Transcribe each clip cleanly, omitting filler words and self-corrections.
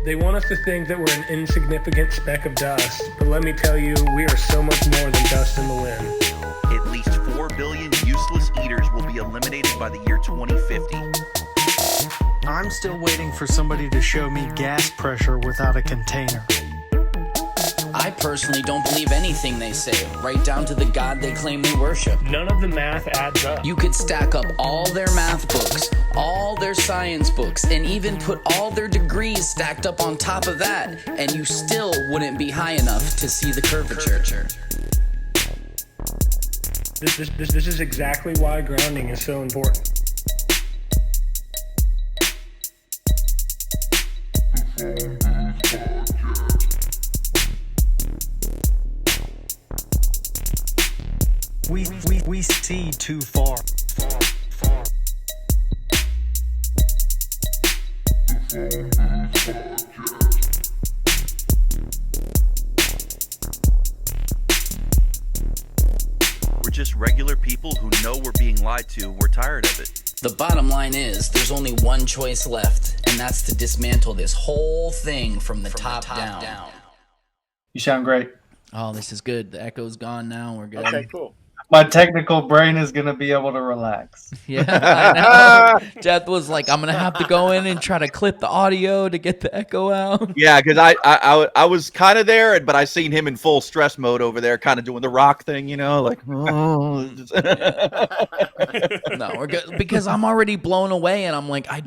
They want us to think that we're an insignificant speck of dust, but let me tell you, we are so much more than dust in the wind. At least 4 billion useless eaters will be eliminated by the year 2050. I'm still waiting for somebody to show me gas pressure without a container. I personally don't believe anything they say, right down to the God they claim they worship. None of the math adds up. You could stack up all their math books, all their science books, and even put all their degrees stacked up on top of that, and you still wouldn't be high enough to see the curvature. This is exactly why grounding is so important. We see too far. We're just regular people who know we're being lied to. We're tired of it. The bottom line is, there's only one choice left, and that's to dismantle this whole thing from the top down. You sound great. Oh, this is good. The echo's gone now. We're good. Okay, cool. My technical brain is going to be able to relax. Yeah, I know. Jeff was like, I'm going to have to go in and try to clip the audio to get the echo out. Yeah, because I was kind of there, but I seen him in full stress mode over there, kind of doing the rock thing, you know, like. Oh. No, we're good because I'm already blown away, and I'm like, I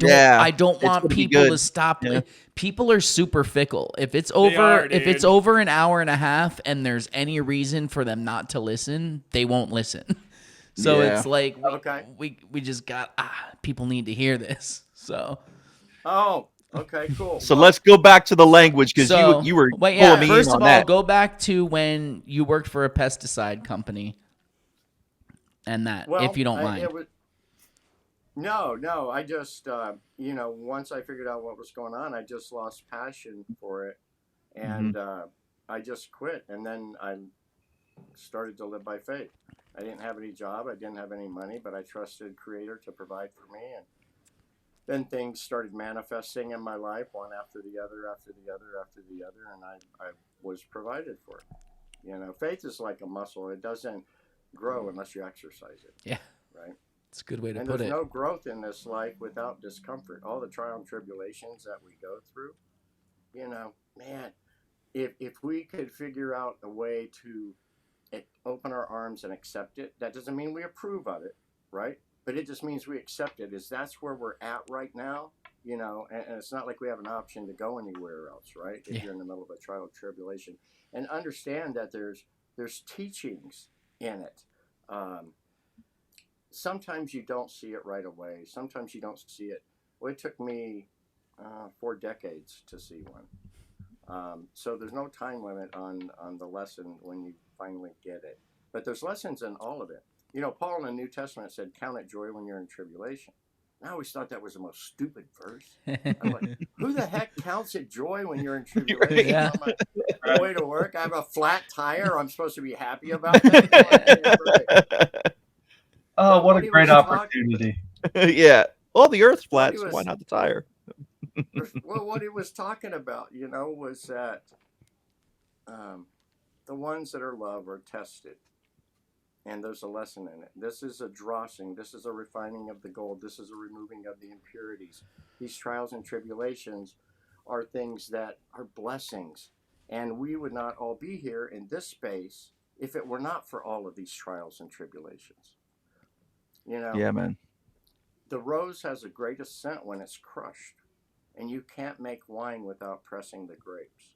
don't want people to stop. Yeah. People are super fickle. If it's over an hour and a half, and there's any reason for them not to listen, they won't listen. So it's like, we just got people need to hear this. So. Oh, okay, cool. So let's go back to the language because you were pulling me in on that. First of all, go back to when you worked for a pesticide company, and that, if you don't mind. No. I just, once I figured out what was going on, I just lost passion for it, and I just quit. And then I started to live by faith. I didn't have any job. I didn't have any money, but I trusted Creator to provide for me. And then things started manifesting in my life, one after the other, and I was provided for. Faith is like a muscle. It doesn't grow unless you exercise it. Yeah. Right? It's a good way to and put it. There's no growth in this life without discomfort. All the trial and tribulations that we go through, man, if we could figure out a way to open our arms and accept it, that doesn't mean we approve of it, right? But it just means we accept it. That's where we're at right now, and it's not like we have an option to go anywhere else, right? If you're in the middle of a trial or tribulation. And understand that there's teachings in it. Sometimes you don't see it right away. Sometimes you don't see it. Well, it took me 4 decades to see one. So there's no time limit on the lesson when you finally get it. But there's lessons in all of it. Paul in the New Testament said, count it joy when you're in tribulation. I always thought that was the most stupid verse. I'm like, who the heck counts it joy when you're in tribulation? Yeah. On my way to work, I have a flat tire. I'm supposed to be happy about that. Oh, what a great opportunity. Yeah. Well, the earth's flat, so why not the tire? Well, what he was talking about, was that the ones that are loved are tested. And there's a lesson in it. This is a drossing. This is a refining of the gold. This is a removing of the impurities. These trials and tribulations are things that are blessings. And we would not all be here in this space if it were not for all of these trials and tribulations. Yeah, man. The rose has the greatest scent when it's crushed. And you can't make wine without pressing the grapes.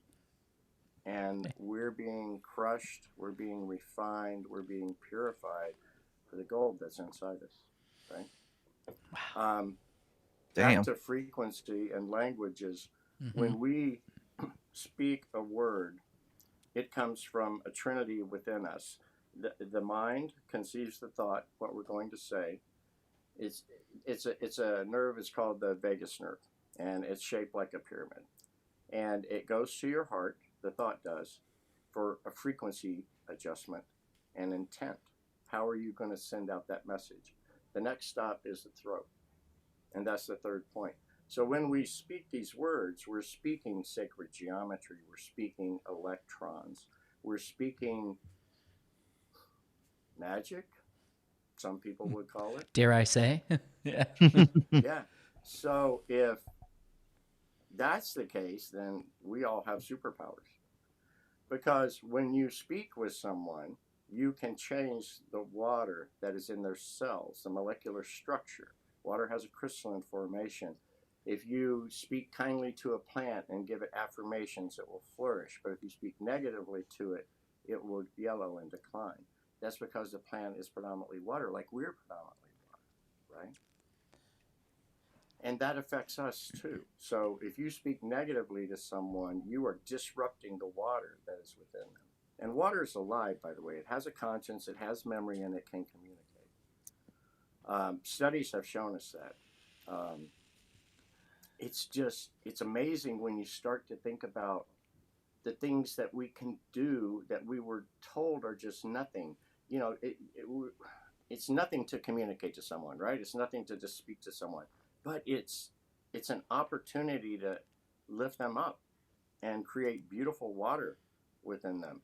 And we're being crushed, we're being refined, we're being purified for the gold that's inside us, right? Wow. Back to frequency and languages. When we speak a word, it comes from a trinity within us. The mind conceives the thought, what we're going to say. It's a nerve. It's called the vagus nerve, and it's shaped like a pyramid. And it goes to your heart. The thought does, for a frequency adjustment and intent. How are you going to send out that message? The next stop is the throat. And that's the third point. So when we speak these words, we're speaking sacred geometry, we're speaking electrons, we're speaking magic, some people would call it. Dare I say? Yeah. Yeah. So if that's the case, then we all have superpowers. Because when you speak with someone, you can change the water that is in their cells, the molecular structure. Water has a crystalline formation. If you speak kindly to a plant and give it affirmations, it will flourish. But if you speak negatively to it, it will yellow and decline. That's because the plant is predominantly water, like we're predominantly water, right? And that affects us too. So if you speak negatively to someone, you are disrupting the water that is within them. And water is alive, by the way. It has a conscience, it has memory, and it can communicate. Studies have shown us that. It's amazing when you start to think about the things that we can do that we were told are just nothing. You know, it's nothing to communicate to someone, right? It's nothing to just speak to someone. But it's an opportunity to lift them up and create beautiful water within them.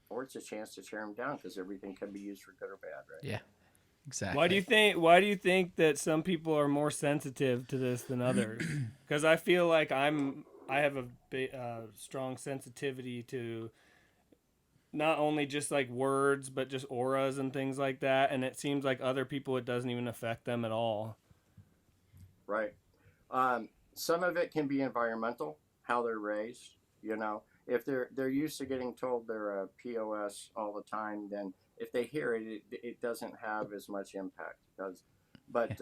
Or it's a chance to tear them down, because everything can be used for good or bad, right? Yeah. Exactly. Why do you think that some people are more sensitive to this than others? Because I feel like I have a strong sensitivity to not only just like words, but just auras and things like that. And it seems like other people, it doesn't even affect them at all. Right. Some of it can be environmental, how they're raised. You know, if they're used to getting told they're a POS all the time, then if they hear it, it doesn't have as much impact. But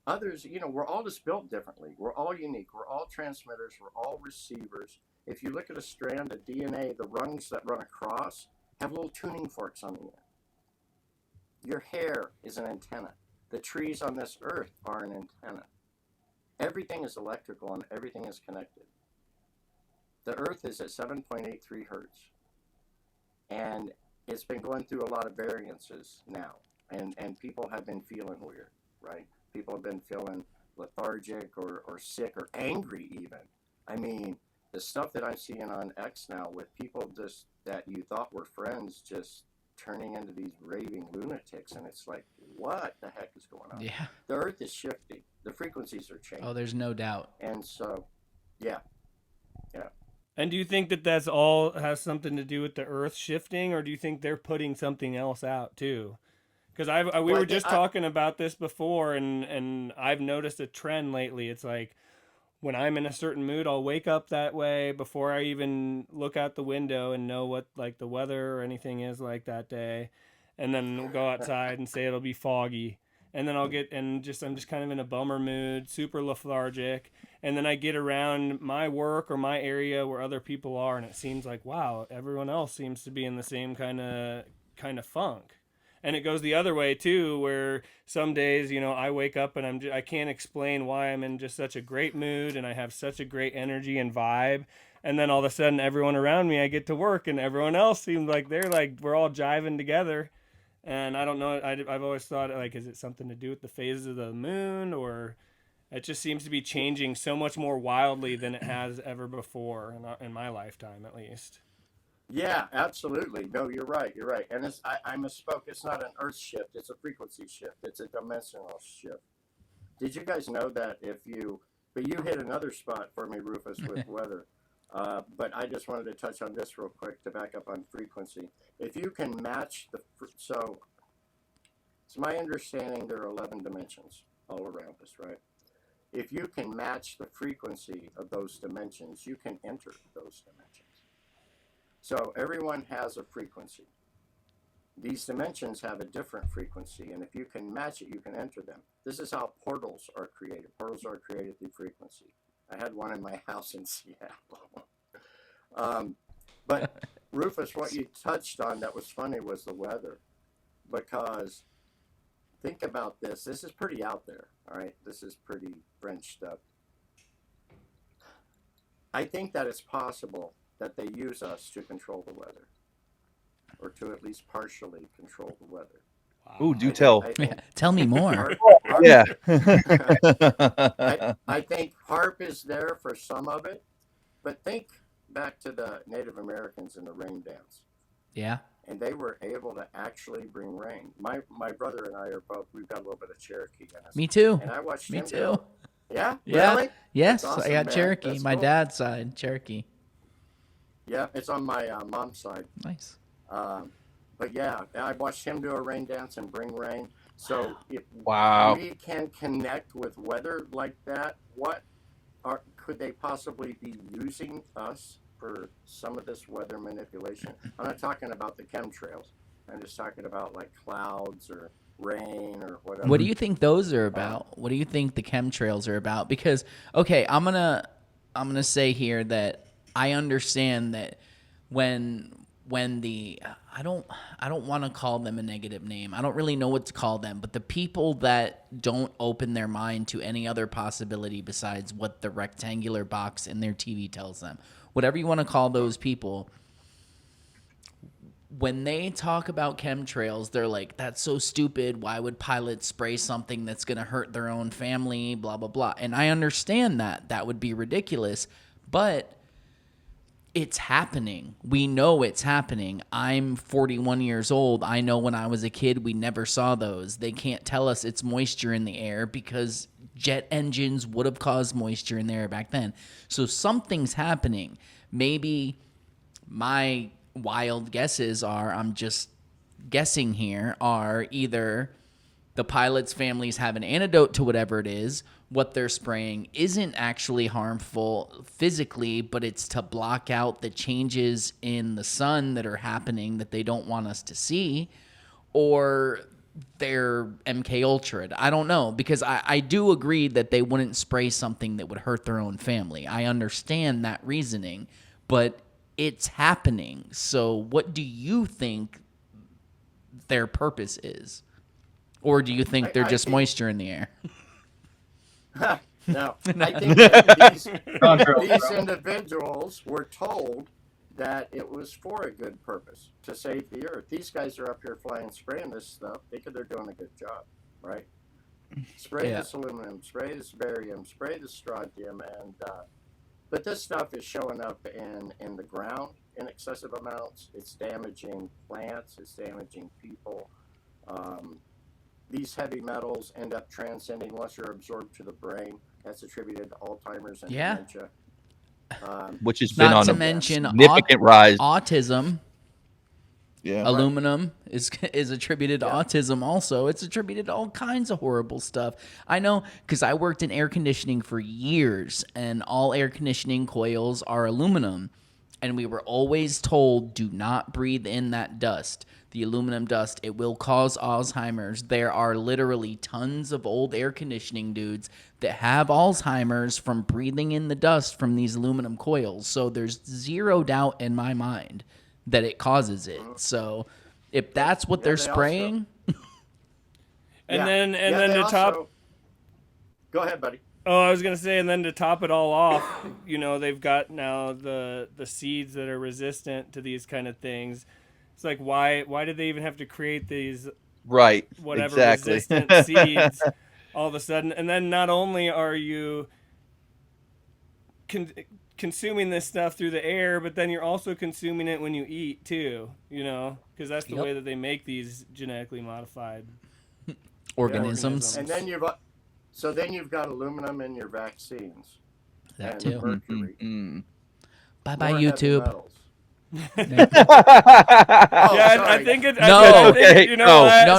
others, you know, we're all just built differently. We're all unique. We're all transmitters. We're all receivers. If you look at a strand of DNA, the rungs that run across have little tuning forks on the end. Your hair is an antenna. The trees on this earth are an antenna. Everything is electrical and everything is connected. The earth is at 7.83 hertz. And it's been going through a lot of variances now. And people have been feeling weird, right? People have been feeling lethargic or sick or angry even. I mean, the stuff that I'm seeing on X now with people just that you thought were friends just turning into these raving lunatics, and it's like, what the heck is going on? Yeah. The earth is shifting. The frequencies are changing. Oh, there's no doubt. And so, yeah. And do you think that that's all has something to do with the earth shifting, or do you think they're putting something else out too? Because we were just talking about this before, and I've noticed a trend lately. It's like when I'm in a certain mood, I'll wake up that way before I even look out the window and know what like the weather or anything is like that day, and then we'll go outside and say it'll be foggy, and then I'm just kind of in a bummer mood, super lethargic, and then I get around my work or my area where other people are, and it seems like, wow, everyone else seems to be in the same kind of funk. And it goes the other way too, where some days, you know, I wake up and I can't explain why I'm in just such a great mood and I have such a great energy and vibe. And then all of a sudden, everyone around me, I get to work and everyone else seems like we're all jiving together. And I don't know, I've always thought, like, is it something to do with the phases of the moon, or it just seems to be changing so much more wildly than it has ever before in my lifetime, at least. Yeah, absolutely. No, you're right. You're right. And I misspoke. It's not an earth shift. It's a frequency shift. It's a dimensional shift. Did you guys know that but you hit another spot for me, Rufus, with weather. But I just wanted to touch on this real quick to back up on frequency. If you can match so it's my understanding there are 11 dimensions all around us, right? If you can match the frequency of those dimensions, you can enter those dimensions. So everyone has a frequency. These dimensions have a different frequency, and if you can match it, you can enter them. This is how portals are created. Portals are created through frequency. I had one in my house in Seattle. But Rufus, what you touched on that was funny was the weather, because think about this. This is pretty out there, all right? This is pretty French stuff. I think that it's possible that they use us to control the weather, or to at least partially control the weather. Ooh, do tell. Tell me more. Yeah. I think harp is there for some of it, but think back to the Native Americans in the rain dance. Yeah. And they were able to actually bring rain. My brother and I are both, we've got a little bit of Cherokee in us. Me too. And I watched Me him too. do it. Yeah? Yeah. Really? Yes, That's awesome, I got man. Cherokee. That's My cool. dad's side, Cherokee. Yeah, it's on my mom's side. Nice. But yeah, I watched him do a rain dance and bring rain. So if Wow. we can connect with weather like that, could they possibly be using us for some of this weather manipulation? I'm not talking about the chemtrails. I'm just talking about like clouds or rain or whatever. What do you think those are about? What do you think the chemtrails are about? Because okay, I'm gonna say here that I understand that when the I don't want to call them a negative name. I don't really know what to call them, but the people that don't open their mind to any other possibility besides what the rectangular box in their TV tells them, whatever you want to call those people, when they talk about chemtrails, they're like, that's so stupid. Why would pilots spray something that's going to hurt their own family, blah, blah, blah. And I understand that. That would be ridiculous. But it's happening. We know it's happening. I'm 41 years old. I know when I was a kid, we never saw those. They can't tell us it's moisture in the air because jet engines would have caused moisture in the air back then. So something's happening. Maybe my wild guesses are, I'm just guessing here, are either the pilots' families have an antidote to whatever it is, what they're spraying isn't actually harmful physically, but it's to block out the changes in the sun that are happening that they don't want us to see, or they're MK Ultra. I don't know, because I do agree that they wouldn't spray something that would hurt their own family. I understand that reasoning, but it's happening. So what do you think their purpose is? Or do you think they're just moisture in the air? No, I think that these individuals were told that it was for a good purpose, to save the earth. These guys are up here flying, spraying this stuff, thinking they're doing a good job, right? Spray this aluminum, spray this barium, spray this strontium, and but this stuff is showing up in the ground in excessive amounts. It's damaging plants, it's damaging people. These heavy metals end up transcending once they're absorbed to the brain. That's attributed to Alzheimer's and dementia. Which has been on to a mention significant rise. Autism. Yeah. Aluminum is attributed to autism also. It's attributed to all kinds of horrible stuff. I know because I worked in air conditioning for years, and all air conditioning coils are aluminum. And we were always told, do not breathe in that dust, the aluminum dust. It will cause Alzheimer's. There are literally tons of old air conditioning dudes that have Alzheimer's from breathing in the dust from these aluminum coils. So there's zero doubt in my mind that it causes it. So if that's what they're spraying. And then to top. Go ahead, buddy. Oh, I was gonna say, and then to top it all off, they've got now the seeds that are resistant to these kind of things. It's like, why did they even have to create these resistant seeds all of a sudden? And then not only are you consuming this stuff through the air, but then you're also consuming it when you eat too, because that's the way that they make these genetically modified organisms. And then you've got aluminum in your vaccines. That and too. Mercury. Bye-bye, YouTube. I think it. No,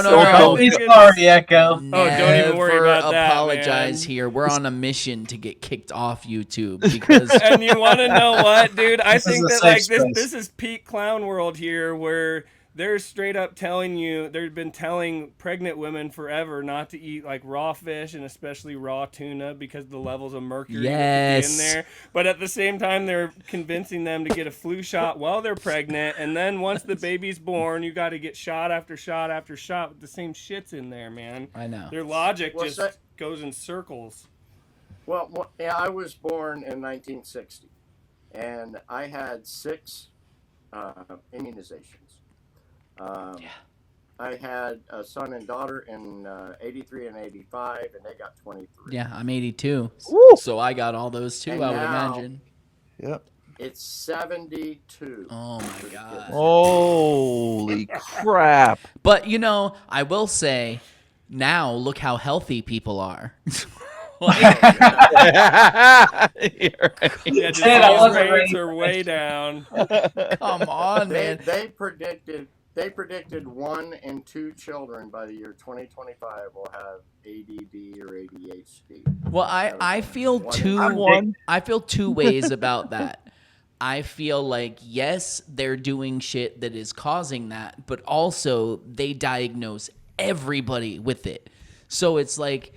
Sorry, Echo. Don't even worry about that. Apologize man. Here. We're on a mission to get kicked off YouTube because. And you want to know what, dude? I think that this is peak clown world here, where they're straight up telling you, they've been telling pregnant women forever not to eat like raw fish and especially raw tuna because the levels of mercury that could be in there. But at the same time, they're convincing them to get a flu shot while they're pregnant. And then once the baby's born, you got to get shot after shot after shot with the same shit's in there, man. I know. Their logic goes in circles. Well, I was born in 1960, and I had 6 immunizations. I had a son and daughter in 83 and 85, and they got 23. Yeah, I'm 82. Woo! So I got all those too, And I would now- imagine. Yep. It's 72. Oh my for the God. kids. Holy crap. But, you know, I will say, now look how healthy people are. Yeah, Yeah, Ted, I disease wasn't rates ready are for way down. Come on, man. They predicted 1 in 2 children by the year 2025 will have ADD or ADHD. Well, I feel I'm I feel two ways about that. I feel like, yes, they're doing shit that is causing that, but also they diagnose everybody with it. So it's like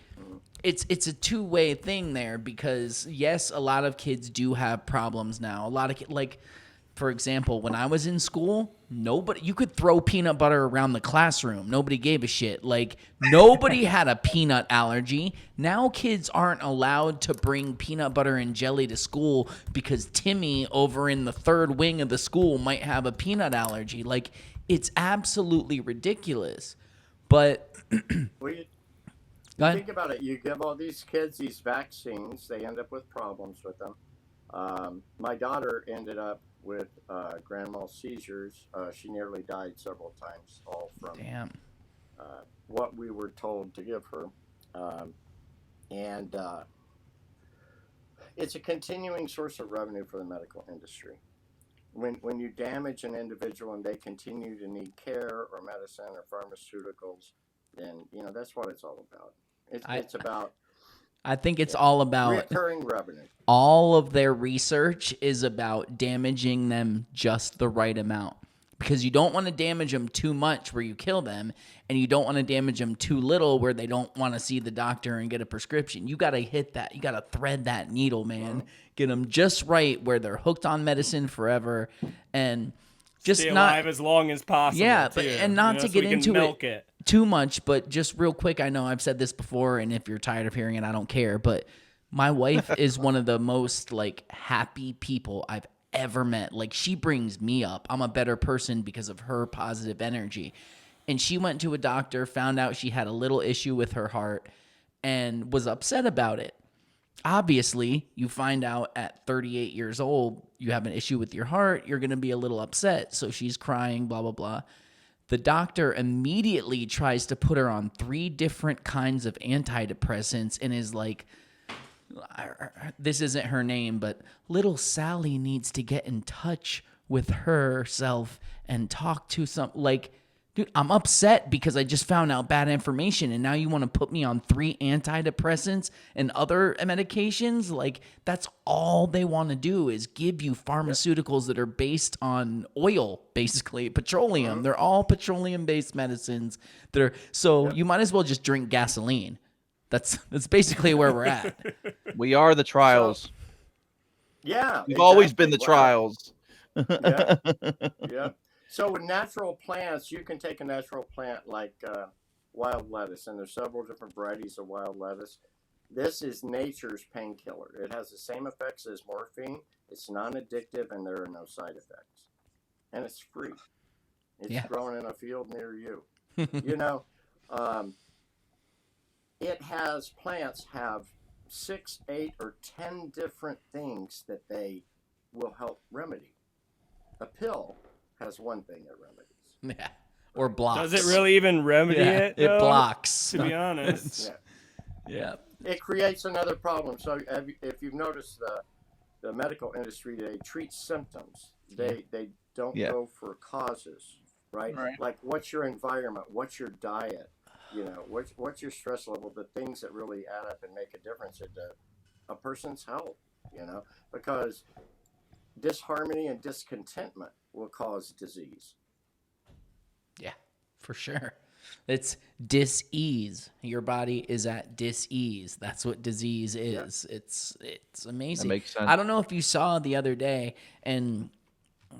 it's a two-way thing there, because yes, a lot of kids do have problems now. A lot of like, for example, when I was in school, you could throw peanut butter around the classroom. Nobody gave a shit. Like, nobody had a peanut allergy. Now kids aren't allowed to bring peanut butter and jelly to school because Timmy over in the third wing of the school might have a peanut allergy. Like, it's absolutely ridiculous. But Well, you go ahead. think about it. You give all these kids these vaccines, they end up with problems with them. My daughter ended up with grand mal seizures. She nearly died several times, all from Damn. what we were told to give her. And it's a continuing source of revenue for the medical industry. When you damage an individual and they continue to need care or medicine or pharmaceuticals, then that's what it's all about. It's about I think it's all about recurring revenue. all of their research is about damaging them just the right amount, because you don't want to damage them too much where you kill them, and you don't want to damage them too little where they don't want to see the doctor and get a prescription. You got to hit that. You got to thread that needle, man. Get them just right where they're hooked on medicine forever, and just Stay not alive as long as possible. Yeah, too, and not to so get we can into milk it too much, but just real quick, I know I've said this before, and if you're tired of hearing it, I don't care, but my wife is one of the most, like, happy people I've ever met. Like, she brings me up. I'm a better person because of her positive energy. And she went to a doctor, found out she had a little issue with her heart, and was upset about it. Obviously, you find out at 38 years old, you have an issue with your heart, you're going to be a little upset. So she's crying, blah, blah, blah. The doctor immediately tries to put her on 3 different kinds of antidepressants and is like, this isn't her name, but little Sally needs to get in touch with herself and talk to some, like, dude, I'm upset because I just found out bad information, and now you want to put me on 3 antidepressants and other medications? Like, that's all they want to do is give you pharmaceuticals that are based on oil, basically, petroleum. They're all petroleum-based medicines that are, so you might as well just drink gasoline. That's basically where we're at. We are the trials. Yeah. We've always exactly. been the Wow. trials. Yeah. Yeah. So with natural plants, you can take a natural plant like wild lettuce, and there's several different varieties of wild lettuce. This is nature's painkiller. It has the same effects as morphine. It's non-addictive, and there are no side effects. And it's free. It's grown in a field near you. Plants have 6, 8, or 10 different things that they will help remedy. A pill has one thing it remedies. Yeah. Or blocks. Does it really even remedy it? It though? blocks. To be honest. Yeah. It creates another problem. So if you've noticed the medical industry, they treat symptoms. They don't go for causes, right? Like, what's your environment? What's your diet? What's your stress level? The things that really add up and make a difference in a person's health, because disharmony and discontentment will cause disease. Yeah, for sure. It's dis-ease. Your body is at dis-ease. That's what disease is. Yeah. It's amazing. That makes sense. I don't know if you saw the other day, and I'm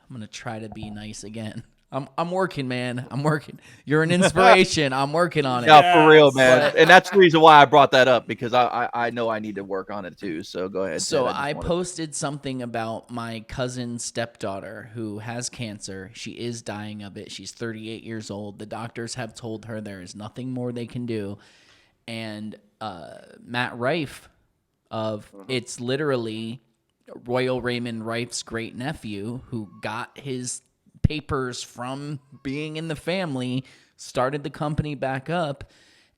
going to try to be nice again. I'm working, man. I'm working. You're an inspiration. I'm working on it. No, for real, man. But- And that's the reason why I brought that up, because I know I need to work on it too. So go ahead. So Ted, I posted something about my cousin's stepdaughter who has cancer. She is dying of it. She's 38 years old. The doctors have told her there is nothing more they can do. And Matt Rife it's literally Royal Raymond Rife's great nephew who got his papers from being in the family, started the company back up,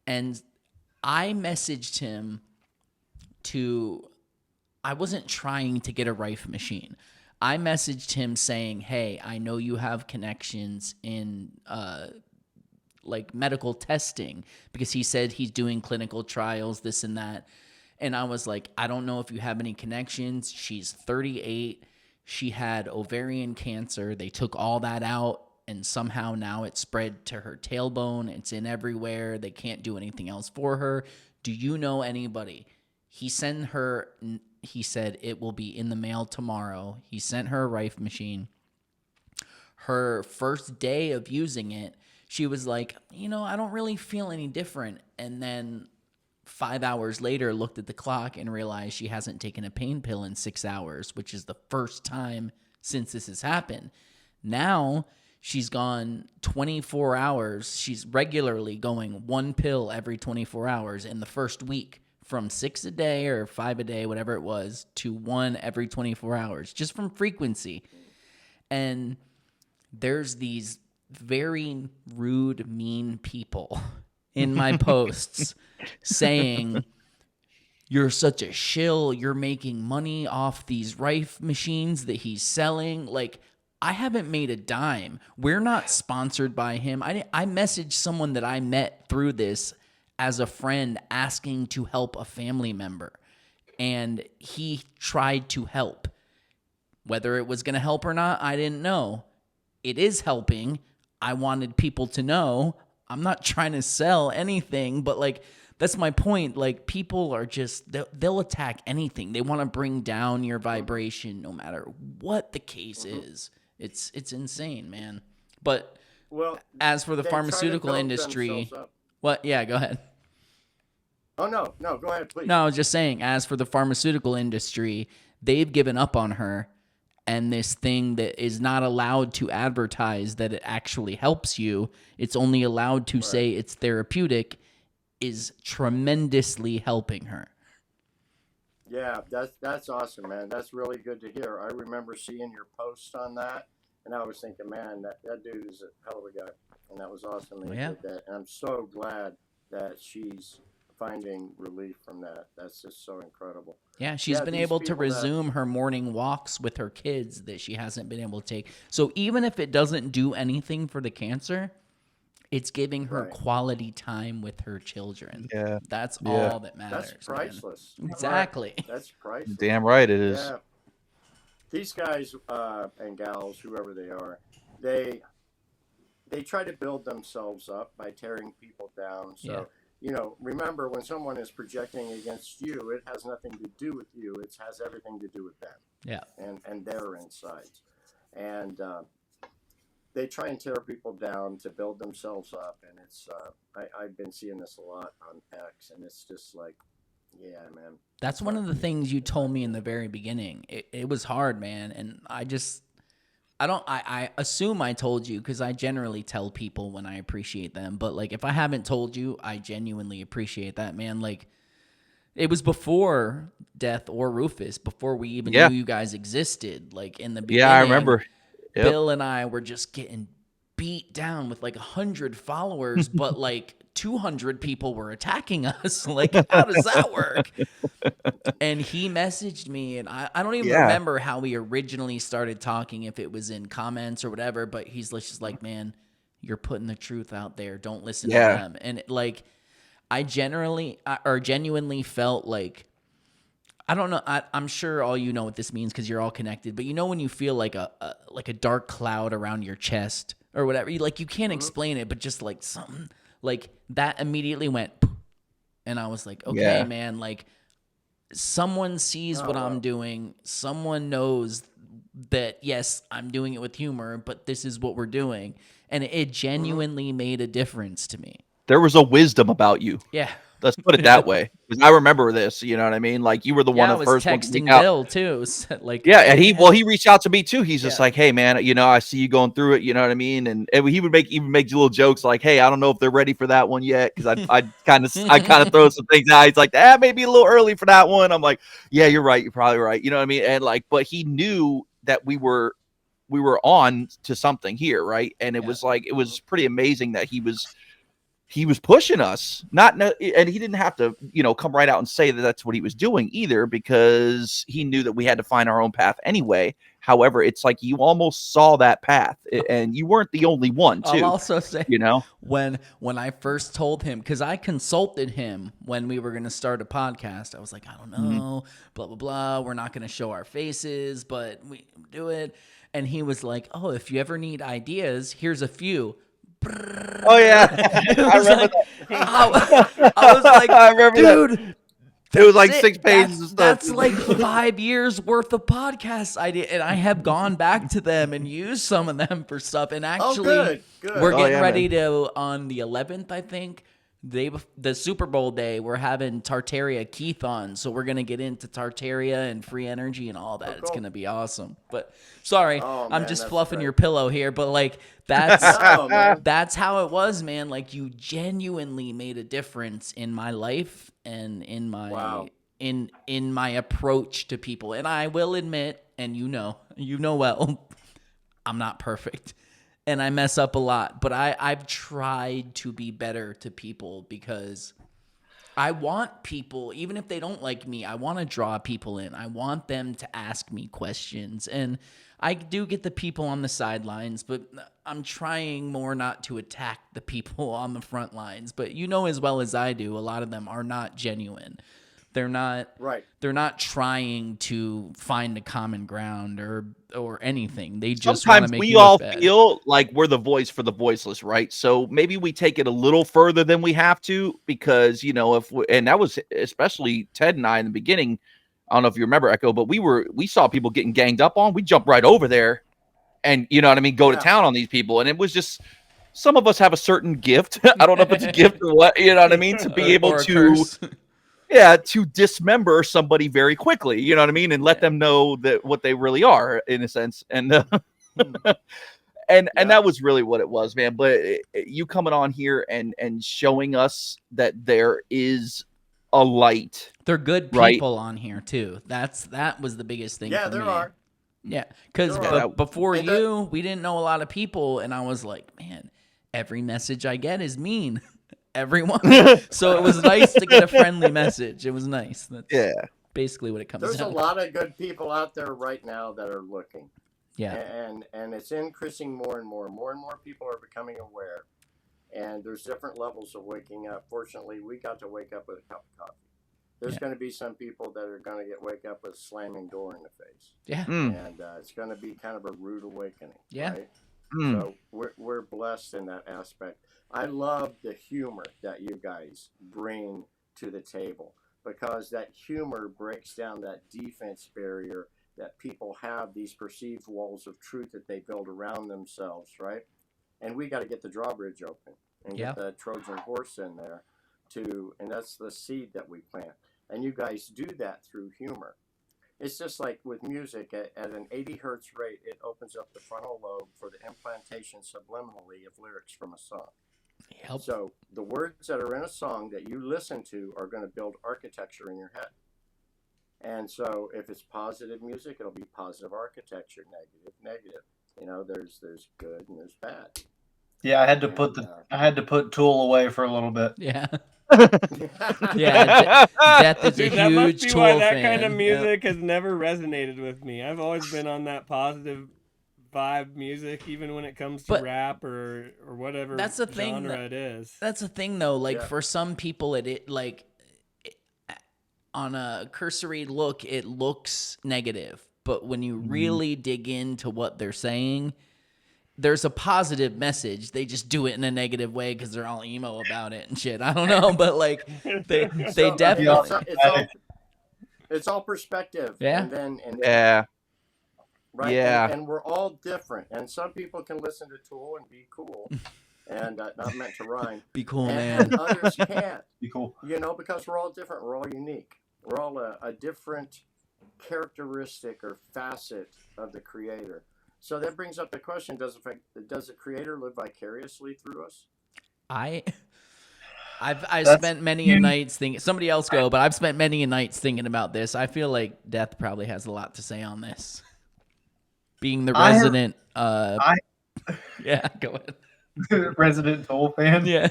and I messaged him I wasn't trying to get a Rife machine. I messaged him saying, hey, I know you have connections in like medical testing, because he said he's doing clinical trials, this and that. And I was like, I don't know if you have any connections. She's 38. She had ovarian cancer. They took all that out, and somehow now it's spread to her tailbone. It's in everywhere. They can't do anything else for her. Do you know anybody? He said it will be in the mail tomorrow. He sent her a Rife machine. Her first day of using it, she was like, I don't really feel any different. And then 5 hours later, looked at the clock and realized she hasn't taken a pain pill in 6 hours, which is the first time since this has happened. Now she's gone 24 hours. She's regularly going one pill every 24 hours in the first week, from 6 a day or 5 a day, whatever it was, to one every 24 hours, just from frequency. And there's these very rude, mean people in my posts saying, you're such a shill, you're making money off these Rife machines that he's selling. Like, I haven't made a dime. We're not sponsored by him. I messaged someone that I met through this as a friend asking to help a family member, and he tried to help. Whether it was going to help or not, I didn't know. It is helping. I wanted people to know. I'm not trying to sell anything, but like, that's my point. Like, people are just, they'll attack anything. They want to bring down your vibration no matter what the case is. It's insane, man. But as for the pharmaceutical industry, what? Yeah, go ahead. Oh, no, go ahead, please. No, I was just saying, as for the pharmaceutical industry, they've given up on her. And this thing that is not allowed to advertise that it actually helps you, it's only allowed to say it's therapeutic, is tremendously helping her. Yeah, that's awesome, man. That's really good to hear. I remember seeing your post on that, and I was thinking, man, that dude is a hell of a guy. And that was awesome that he did that. And I'm so glad that she's finding relief from that. That's just so incredible. Yeah, she's been able to resume her morning walks with her kids that she hasn't been able to take. So even if it doesn't do anything for the cancer, it's giving her quality time with her children. Yeah. That's all that matters. That's priceless. Man. Exactly. That's priceless. Damn right it is. Yeah. These guys and gals, whoever they are, they try to build themselves up by tearing people down. So remember, when someone is projecting against you, it has nothing to do with you. It has everything to do with them. Yeah. And their insides. And they try and tear people down to build themselves up. And it's I've been seeing this a lot on X, and it's just like, yeah, man. That's one of the things you told me in the very beginning. It was hard, man. And I assume I told you, because I generally tell people when I appreciate them. But like, if I haven't told you, I genuinely appreciate that, man. Like, it was before Death or Rufus, before we even knew you guys existed. Like, in the beginning, yeah, I remember. Yep. Bill and I were just getting beat down with like 100 followers, but like 200 people were attacking us. Like, how does that work? And he messaged me, and I don't even remember how we originally started talking, if it was in comments or whatever, but he's just like, man, you're putting the truth out there. Don't listen to them. And like, I genuinely felt like, I don't know. I'm sure all you know what this means because you're all connected. But you know when you feel like a dark cloud around your chest or whatever, you can't explain it, but just like something like that immediately went, and I was like, okay, man, like someone sees what I'm doing. Someone knows that yes, I'm doing it with humor, but this is what we're doing. And it genuinely made a difference to me. There was a wisdom about you. Yeah. Let's put it that way. Because I remember this, you know what I mean? Like, you were the one I of the was first ones to reach texting out. Bill too. Like, Yeah, and he reached out to me too. He's just Yeah. like, "Hey man, you know, I see you going through it, you know what I mean?" And he would even make little jokes like, "Hey, I don't know if they're ready for that one yet," because I kind of throw some things out. He's like, maybe a little early for that one. I'm like, "Yeah, you're right. You're probably right." You know what I mean? And like, but he knew that we were on to something here, right? And it was like, it was pretty amazing that he was pushing us, and he didn't have to, you know, come right out and say that that's what he was doing either, because he knew that we had to find our own path anyway. However, it's like you almost saw that path, and you weren't the only one too. I'll also say, you know, when I first told him, because I consulted him when we were going to start a podcast, I was like, I don't know, blah, blah, blah. We're not going to show our faces, but we do it. And he was like, oh, if you ever need ideas, here's a few. Oh yeah, I remember that. I was like, I remember dude. that. It was like 6 pages of stuff. That's like 5 years worth of podcasts I did, and I have gone back to them and used some of them for stuff. And actually, good. we're getting ready to, on the 11th, I think, the Super Bowl day, we're having Tartaria Keith on, so we're gonna get into Tartaria and free energy and all that. Cool. It's gonna be awesome. But sorry, I'm just fluffing great. your pillow here, but like that's that's how it was, man. Like, you genuinely made a difference in my life and in my in my approach to people. And I will admit, and you know well, I'm not perfect. And I mess up a lot, but I've tried to be better to people, because I want people, even if they don't like me, I want to draw people in. I want them to ask me questions. And I do get the people on the sidelines, but I'm trying more not to attack the people on the front lines. But you know as well as I do, a lot of them are not genuine. They're not right. They're not trying to find a common ground or anything. They just sometimes make we you all look bad. feel like we're the voice for the voiceless, right? So maybe we take it a little further than we have to, because, you know, and that was especially Ted and I in the beginning. I don't know if you remember, Echo, but we saw people getting ganged up on. We jumped right over there, and you know what I mean, go to town on these people. And it was just, some of us have a certain gift. I don't know if it's a gift or what, you know what I mean, to be able to. Yeah, to dismember somebody very quickly, you know what I mean, and let them know that what they really are, in a sense, and and that was really what it was, man. But you coming on here and showing us that there is a light. They're good people on here too. That was the biggest thing. Yeah, for there me. are. Yeah, because before we didn't know a lot of people, and I was like, man, every message I get is mean. Everyone. So it was nice to get a friendly message. It was nice. That's basically what it comes down to. There's a lot of good people out there right now that are looking. Yeah. And it's increasing more and more. More and more people are becoming aware. And there's different levels of waking up. Fortunately, we got to wake up with a cup of coffee. There's going to be some people that are going to wake up with a slamming door in the face. Yeah. And it's going to be kind of a rude awakening. Yeah. Right? So we're blessed in that aspect. I love the humor that you guys bring to the table, because that humor breaks down that defense barrier that people have, these perceived walls of truth that they build around themselves, right? And we got to get the drawbridge open and get the Trojan horse in there and that's the seed that we plant. And you guys do that through humor. It's just like with music, at an 80 hertz rate, it opens up the frontal lobe for the implantation subliminally of lyrics from a song. Yep. So the words that are in a song that you listen to are going to build architecture in your head. And so if it's positive music, it'll be positive architecture, negative. You know, there's good and there's bad. Yeah, I had to put Tool away for a little bit. Yeah. Yeah, Death is Dude, a that huge must be Tool why that fan. kind of music has never resonated with me. I've always been on that positive vibe music, even when it comes to rap or whatever that's the thing genre it is. That's the thing, though. Like for some people, on a cursory look, it looks negative, but when you really dig into what they're saying, there's a positive message. They just do it in a negative way because they're all emo about it and shit. I don't know, but like they definitely. It's all perspective. Yeah. And then right? Yeah. And we're all different. And some people can listen to Tool and be cool, and not meant to rhyme. Be cool, and, man. And others can't. Be cool. Because we're all different. We're all unique. We're all a different characteristic or facet of the Creator. So that brings up the question: does the Creator live vicariously through us? I've spent many a nights thinking. Somebody else go, but I've spent many a nights thinking about this. I feel like Death probably has a lot to say on this. Being the resident, yeah, go ahead. Resident Tool fan. Yeah,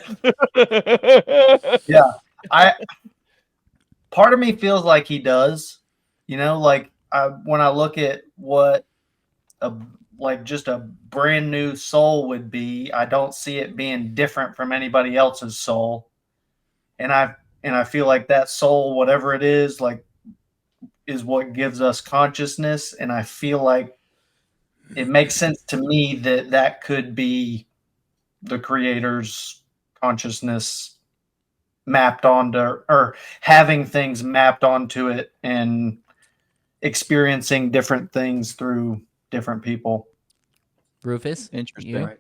yeah. Part of me feels like he does. Like when I look at what just a brand new soul would be, I don't see it being different from anybody else's soul. And I feel like that soul, whatever it is, like, is what gives us consciousness. And I feel like it makes sense to me that could be the Creator's consciousness mapped onto, or having things mapped onto it and experiencing different things through different people. Rufus, Interesting. you? Right.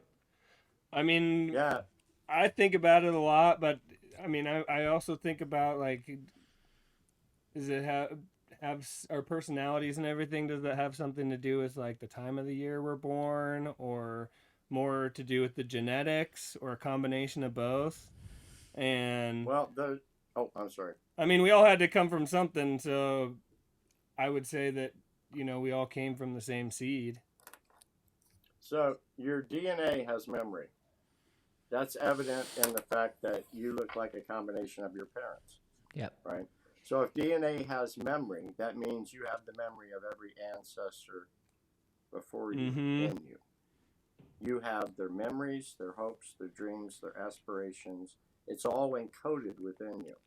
I mean, Yeah. I think about it a lot, but I mean, I also think about, like, does it have our personalities and everything? Does that have something to do with, like, the time of the year we're born, or more to do with the genetics, or a combination of both? And I'm sorry. I mean, we all had to come from something, so I would say that, we all came from the same seed. So your DNA has memory. That's evident in the fact that you look like a combination of your parents. Yep. Right? So if DNA has memory, that means you have the memory of every ancestor before you in you. You have their memories, their hopes, their dreams, their aspirations. It's all encoded within you.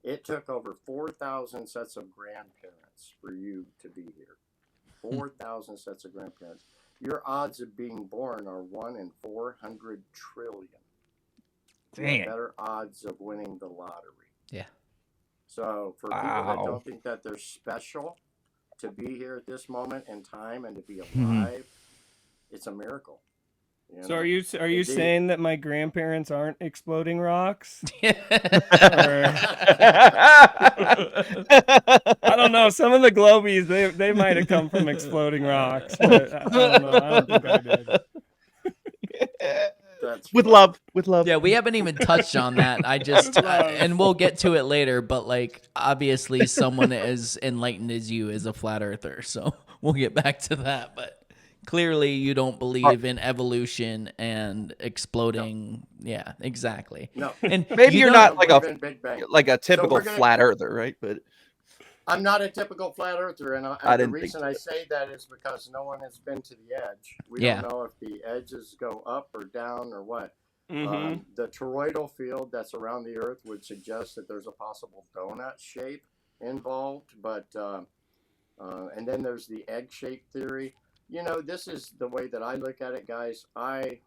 It took over 4,000 sets of grandparents for you to be here. 4,000 sets of grandparents. Your odds of being born are 1 in 400 trillion. You have better odds of winning the lottery. Yeah. So for people that don't think that they're special to be here at this moment in time and to be alive, it's a miracle. So are you saying that my grandparents aren't exploding rocks? Yeah. I don't know. Some of the globies, they might have come from exploding rocks, but I don't know. I don't think I did. With love. Yeah, we haven't even touched on that. I just and we'll get to it later, but, like, obviously someone as enlightened as you is a flat earther, so we'll get back to that. But clearly you don't believe in evolution and exploding. No. Yeah, exactly. No. And maybe you're not like a typical So flat earther, right? But I'm not a typical flat earther, and the reason I say that is because no one has been to the edge. We don't know if the edges go up or down or what. The toroidal field that's around the Earth would suggest that there's a possible donut shape involved, but and then there's the egg-shaped theory. This is the way that I look at it, guys. I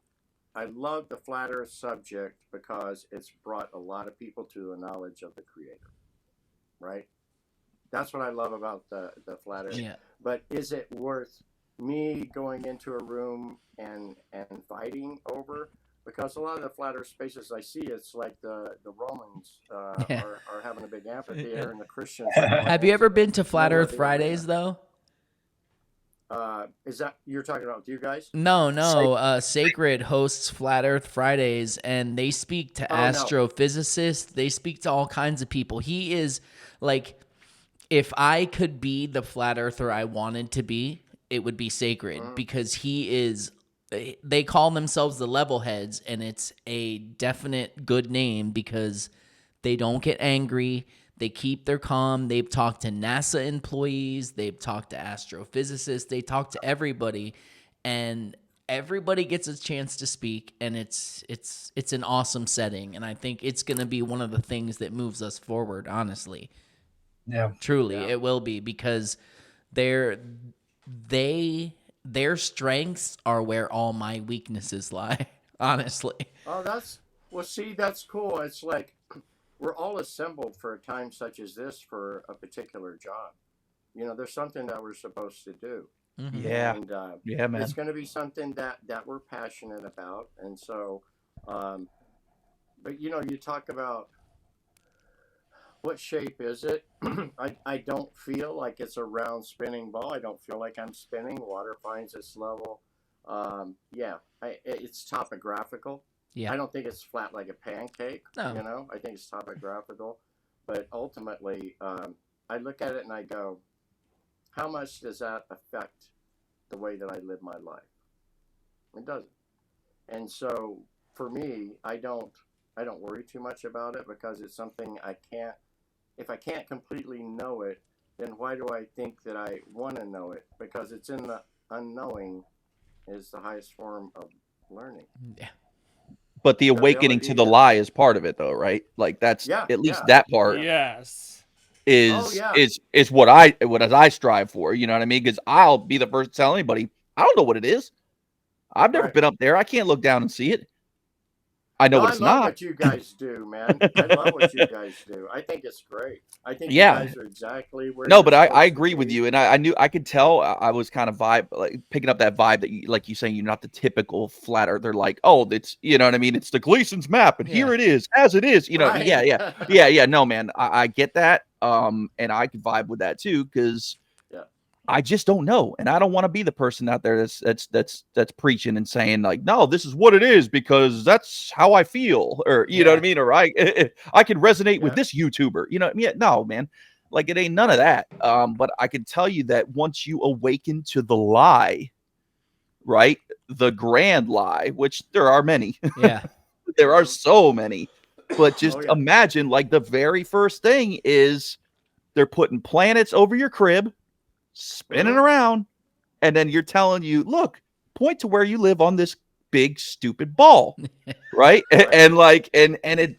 love the flat Earth subject because it's brought a lot of people to the knowledge of the Creator, right? That's what I love about the flat Earth. Yeah. But is it worth me going into a room and fighting over? Because a lot of the flat Earth spaces I see, it's like the Romans are having a big amphitheater and the Christians. Have you ever been to Flat Earth Fridays, though? Is that you're talking about with you guys? No. Sacred hosts Flat Earth Fridays, and they speak to astrophysicists. They speak to all kinds of people. He is like, if I could be the flat earther I wanted to be, it would be Sacred, because he is. They call themselves the level heads, and it's a definite good name because they don't get angry. They keep their calm. They've talked to NASA employees. They've talked to astrophysicists. They talk to everybody, and everybody gets a chance to speak. And it's an awesome setting. And I think it's going to be one of the things that moves us forward. Honestly, truly, it will be, because their strengths are where all my weaknesses lie. Honestly. Oh, that's cool. It's like, we're all assembled for a time such as this for a particular job. There's something that we're supposed to do. Yeah. And Yeah, man. it's going to be something that we're passionate about. And so, but you talk about what shape is it? I don't feel like it's a round spinning ball. I don't feel like I'm spinning. Water finds its level. Yeah, it's topographical. Yeah. I don't think it's flat like a pancake. No. I think it's topographical. But ultimately, I look at it and I go, how much does that affect the way that I live my life? It doesn't. And so for me, I don't worry too much about it because it's something I can't. If I can't completely know it, then why do I think that I want to know it? Because it's in the unknowing is the highest form of learning. Yeah. But the awakening to the lie is part of it, though, right? Like that's at least that part. Yes. Is what I strive for. You know what I mean? Because I'll be the first to tell anybody I don't know what it is. I've never been up there. I can't look down and see it. I know what it's not. I love what you guys do, man. I love what you guys do. I think it's great. I think you guys are exactly where. No, but I agree with you, and I knew I could tell I was kind of picking up that vibe that you saying you're not the typical flat earther. Like, oh, it's you know what I mean. It's the Gleason's map, and here it is as it is. You know, yeah. No, man, I get that. And I can vibe with that too because. I just don't know, and I don't want to be the person out there that's preaching and saying like, no, this is what it is because that's how I feel, or you know what I mean, or I can resonate with this YouTuber, you know what I mean? No, man, like it ain't none of that. But I can tell you that once you awaken to the lie, right, the grand lie, which there are many, there are so many, but just imagine like the very first thing is they're putting planets over your crib. Spinning around, and then you're telling you, look, point to where you live on this big stupid ball, right? And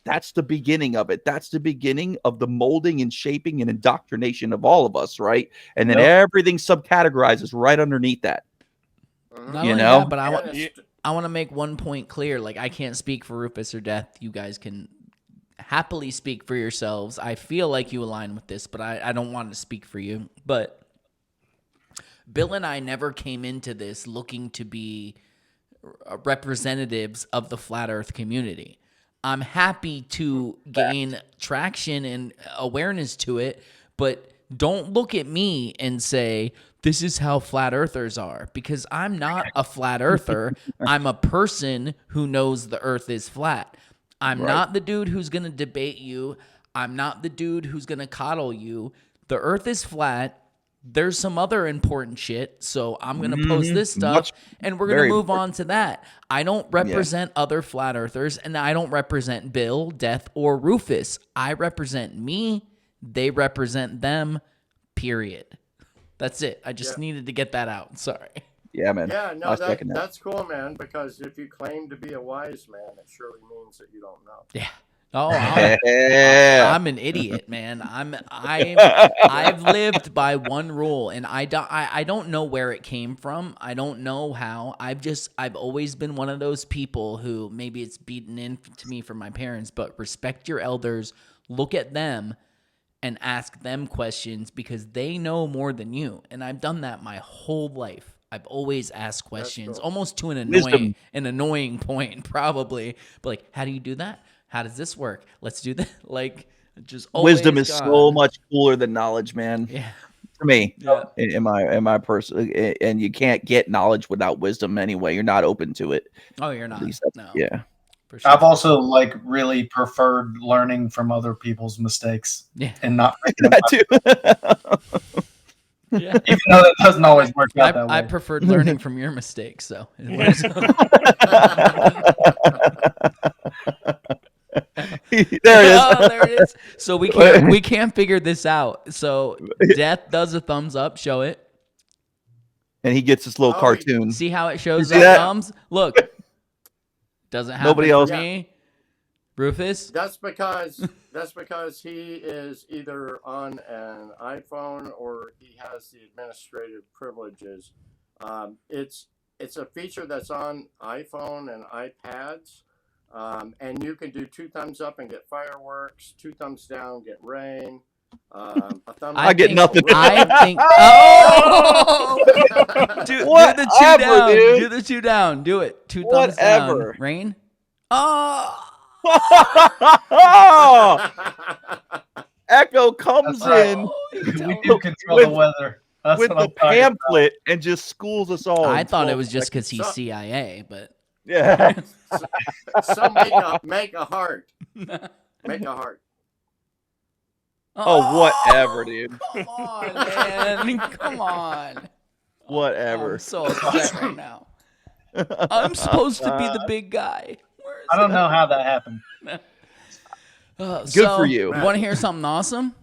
that's the beginning of it. That's the beginning of the molding and shaping and indoctrination of all of us, right? And then everything subcategorizes right underneath that. Not only that, but I want to make one point clear. Like, I can't speak for Rufus or Death. You guys can happily speak for yourselves. I feel like you align with this, but I don't want to speak for you. But Bill and I never came into this looking to be representatives of the flat earth community. I'm happy to gain traction and awareness to it, but don't look at me and say, this is how flat earthers are, because I'm not a flat earther. I'm a person who knows the earth is flat. I'm not the dude who's going to debate you. I'm not the dude who's going to coddle you. The earth is flat. There's some other important shit, so I'm going to post this stuff, and we're going to move on to that. I don't represent other flat earthers, and I don't represent Bill, Death, or Rufus. I represent me. They represent them, period. That's it. I just needed to get that out. Sorry. Yeah, man. Yeah, no, that's cool, man, because if you claim to be a wise man, it surely means that you don't know. Yeah. Oh, I'm an idiot, man. I've lived by one rule, and I don't know where it came from. I don't know how. I've always been one of those people who, maybe it's beaten into me from my parents, but respect your elders, look at them, and ask them questions because they know more than you. And I've done that my whole life. I've always asked questions, almost to an annoying point, probably. But like, how do you do that? How does this work? Let's do that. Like, just wisdom is so much cooler than knowledge, man. Yeah, to me, in my person, and you can't get knowledge without wisdom anyway. You're not open to it. Oh, you're not. No. Yeah. For sure. I've also really preferred learning from other people's mistakes. Yeah. And not that too. Yeah. Even though that doesn't always work out that way. I preferred learning from your mistakes, so it works. There it is. Oh, there it is. So we can't figure this out. So Death does a thumbs up. Show it. And he gets this little cartoon. See how it shows up thumbs? Look. Doesn't happen Nobody else. For me. Rufus? That's because he is either on an iPhone or he has the administrative privileges. It's a feature that's on iPhone and iPads. And you can do 2 thumbs up and get fireworks, 2 thumbs down, get rain. I get nothing. I think. Oh! do the two down. Dude. Do the two down. Do it. Two thumbs down. Rain. Oh. Echo comes in. We do control the weather. That's with what the I'm talking pamphlet and just schools us all. I thought it was just because he's CIA, but yeah. So make a heart. Make a heart. Oh, whatever, dude. Come on, man. Come on. Whatever. I'm so upset right now. I'm supposed to be the big guy. I don't know how that happened. Good for you. Want to hear something awesome?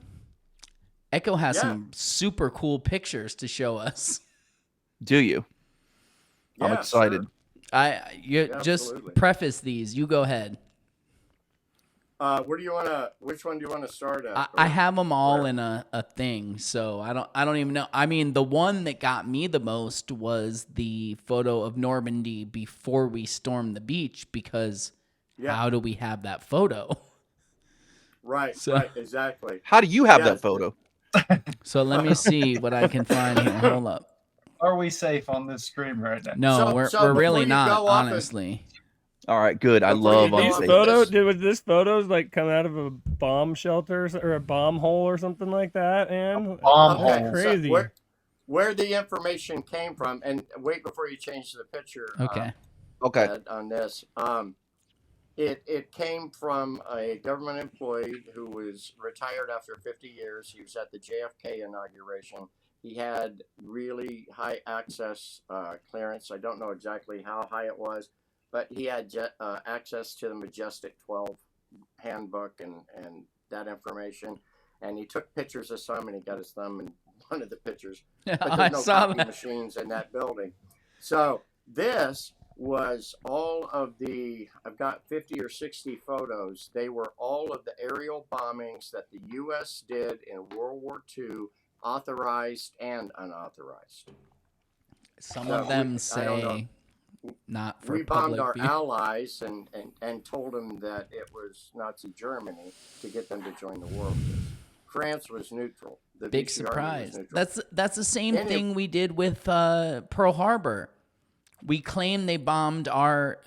Echo has some super cool pictures to show us. Do you? I'm excited. Sure. Just preface these. You go ahead. Where do you want to? Which one do you want to start at? I have them all in a thing, so I don't even know. I mean, the one that got me the most was the photo of Normandy before we stormed the beach, because how do we have that photo? Right, right, exactly. How do you have that photo? So let me see what I can find here. Hold up. Are we safe on this stream right now? No, we're really not, honestly. All right, good. I love these photos. Was this photos like come out of a bomb shelter or a bomb hole or something like that? And bomb hole, crazy. So where the information came from, and wait before you change the picture. Okay. On this, it came from a government employee who was retired after 50 years. He was at the JFK inauguration. He had really high access clearance. I don't know exactly how high it was, but he had access to the Majestic 12 handbook and that information. And he took pictures of some, and he got his thumb in one of the pictures. But there's no copy machines in that building. So this was all of I've got 50 or 60 photos. They were all of the aerial bombings that the U.S. did in World War II, authorized and unauthorized. Some of them say not for we bombed public our view. allies and told them that it was Nazi Germany to get them to join the war. France was neutral. The Big VC Army surprise. was neutral. That's the same thing we did with Pearl Harbor. We claimed they bombed our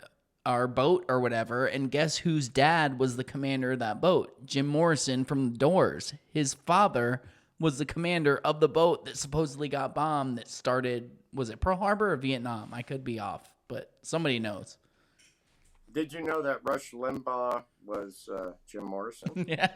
boat or whatever, and guess whose dad was the commander of that boat? Jim Morrison from The Doors. His father was the commander of the boat that supposedly got bombed that started, was it Pearl Harbor or Vietnam? I could be off, but somebody knows. Did you know that Rush Limbaugh was Jim Morrison? Yeah.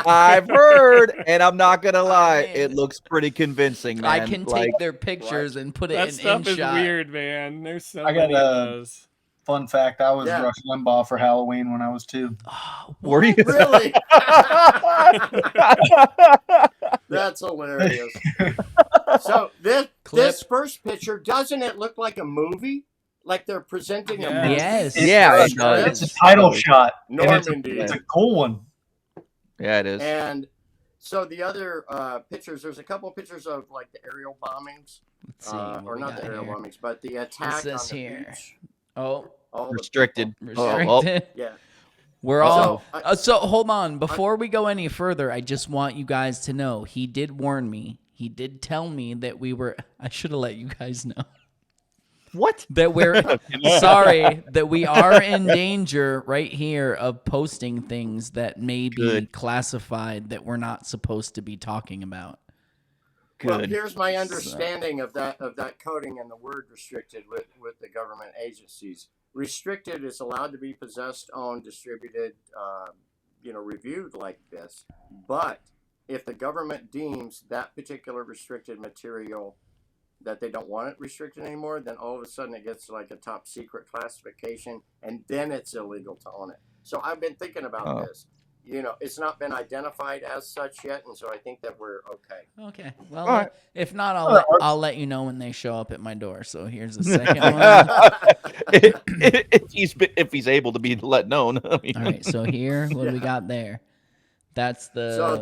I've heard, and I'm not gonna lie, it looks pretty convincing, man. I can take their pictures and put it that in stuff is InShot. weird, man. There's so many of those. Fun fact: I was Rush Limbaugh for Halloween when I was 2. Were you really? That's hilarious. So this first picture, doesn't it look like a movie? Like they're presenting a movie? Yes. It's a title shot. Normandy. It's a cool one. Yeah, it is. And so the other pictures, there's a couple of pictures of like the aerial bombings. Let's see. Or not the aerial bombings, but the attack on the beach. Oh. Restricted. Restricted. Yeah. We're all so hold on. Before we go any further, I just want you guys to know he did warn me. He did tell me that we were. I should have let you guys know. What? That we're sorry that we are in danger right here of posting things that may be classified that we're not supposed to be talking about. Good. Well, here's my understanding of that coding and the word restricted with the government agencies. Restricted is allowed to be possessed, owned, distributed, reviewed like this. But if the government deems that particular restricted material that they don't want it restricted anymore, then all of a sudden it gets like a top secret classification, and then it's illegal to own it. So I've been thinking about this. It's not been identified as such yet, and so I think that we're okay. Okay. Well, if not, I'll let you know when they show up at my door. So here's the second one. if he's able to be let known. I mean. All right. So here, what do we got there? That's the. So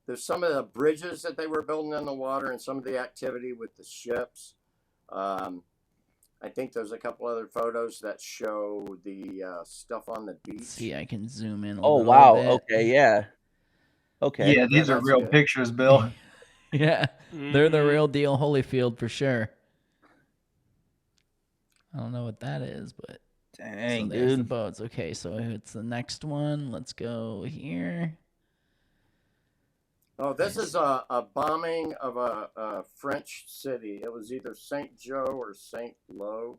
there's some of the bridges that they were building in the water and some of the activity with the ships. I think there's a couple other photos that show the stuff on the beach. See, I can zoom in a Oh little wow. bit. Okay. Yeah. Okay. Yeah, these are that's real good. pictures, Bill. Yeah, they're the real deal Holyfield for sure. I don't know what that is, but Dang, so there's the dude. boats. Okay, so it's the next one. Let's go here. Oh, this is a bombing of a French city. It was either Saint Joe or Saint Lo.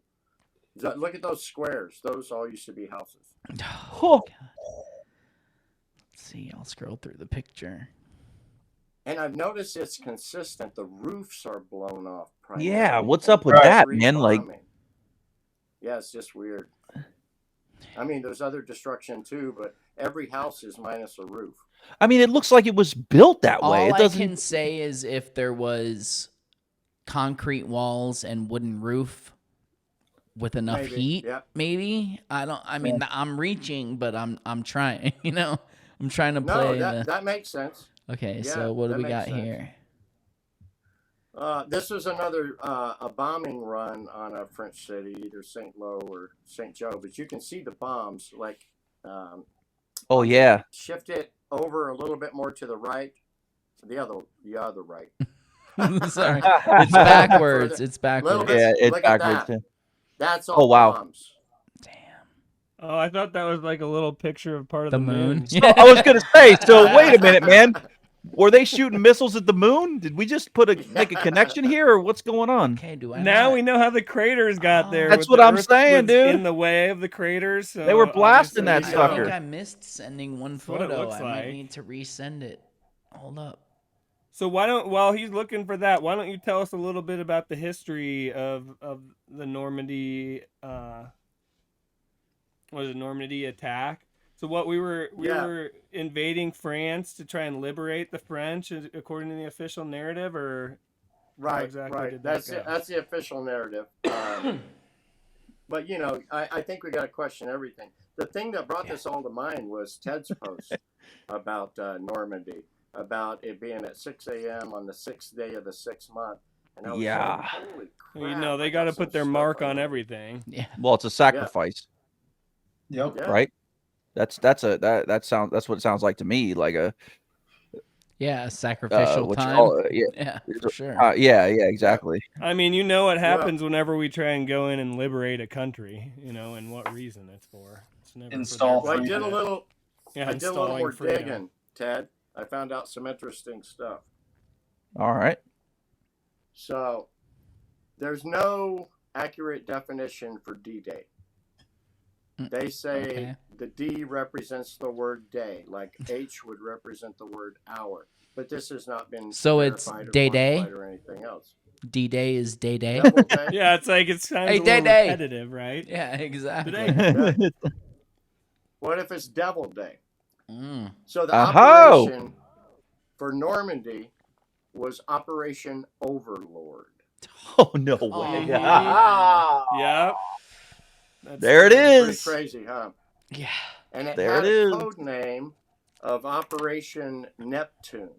Look at those squares. Those all used to be houses. Oh, God. Let's see. I'll scroll through the picture. And I've noticed it's consistent. The roofs are blown off. Yeah, what's and up with that, man? Like, rebombing. Yeah, it's just weird. I mean, there's other destruction too, but every house is minus a roof. I mean, it looks like it was built that way. All It I doesn't. can say is if there was concrete walls and wooden roof with enough Maybe, heat, yeah. maybe. I mean, I'm reaching, but I'm trying. You know, I'm trying to No, play. that makes sense. Okay, Yeah, so what do that we makes got sense. here? This was another a bombing run on a French city, either Saint Lo or Saint Joe. But you can see the bombs. Like, Oh yeah. shift it over a little bit more to the right, the other right. Sorry, it's backwards. It's Little backwards. bit. Yeah, it's Look at backwards. that. Yeah. That's all Oh, wow. bombs. Damn. Oh, I thought that was like a little picture of part of The the moon. I was gonna say. So wait a minute, man. Were they shooting missiles at the moon? Did we just make a connection here, or what's going on? Okay, do I Now not- we know how the craters got there. That's with what the I'm Earth saying, was dude. In the way of the craters. So They were blasting that obviously, I sucker. think I missed sending one what it photo. looks I might like. need to resend it. Hold up. So while he's looking for that, why don't you tell us a little bit about the history of the Normandy Normandy attack? So what we were invading France to try and liberate the French according to the official narrative, or how Right, exactly right. did that go? That's the official narrative. But you know, I think we got to question everything. The thing that brought this all to mind was Ted's post about Normandy, about it being at 6 a.m. on the 6th day of the 6th month. And I was Yeah. like, holy crap, You know, they I got to some put their stuff mark on here. everything. Yeah. Well, it's a sacrifice, Yep. Yeah. right? That's what it sounds like to me. Like a Yeah, sacrificial what you time. call it, yeah. Yeah, for sure. Yeah, exactly. I mean, you know what happens whenever we try and go in and liberate a country, you know, and what reason it's for. It's never Install for Well, I their did a benefit. little. Yeah, I did a little installing more freedom. digging, Ted. I found out some interesting stuff. All right. So, there's no accurate definition for D-Day. They say Okay. the D represents the word day, like H would represent the word hour. But this has not been So it's verified or day-day? quantified or anything else. D-Day is day-day. Devil day? Yeah, it's like it's kind of Hey, a little Day-Day. repetitive, right? Yeah, exactly. Today. What if it's Devil Day? Mm. So the Oh. operation for Normandy was Operation Overlord. Oh no way. Oh, Yep. That's There it Pretty is. crazy, huh? Yeah. And it There had it a is. code name of Operation Neptune.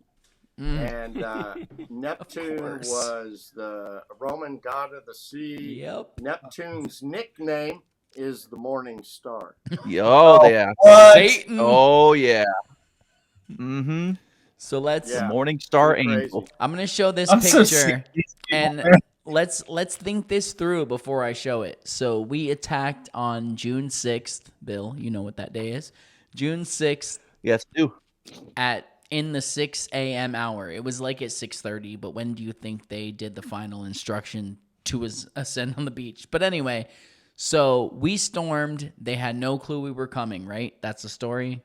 Mm. And Neptune course. was the Roman god of the sea. Yep. Neptune's nickname is the Morning Star. Oh yeah. Satan. Oh yeah. Mm-hmm. So let's. Yeah. Morning Star Pretty Angel. crazy. I'm gonna show this I'm so picture, sick of these people, and man. let's think this through before I show it. So we attacked on June 6th. Bill, you know what that day is. June 6th Yes, do. in the 6 a.m. hour. It was like at 6:30, but when do you think they did the final instruction to ascend on the beach? But anyway, so we stormed. They had no clue we were coming, right? That's the story.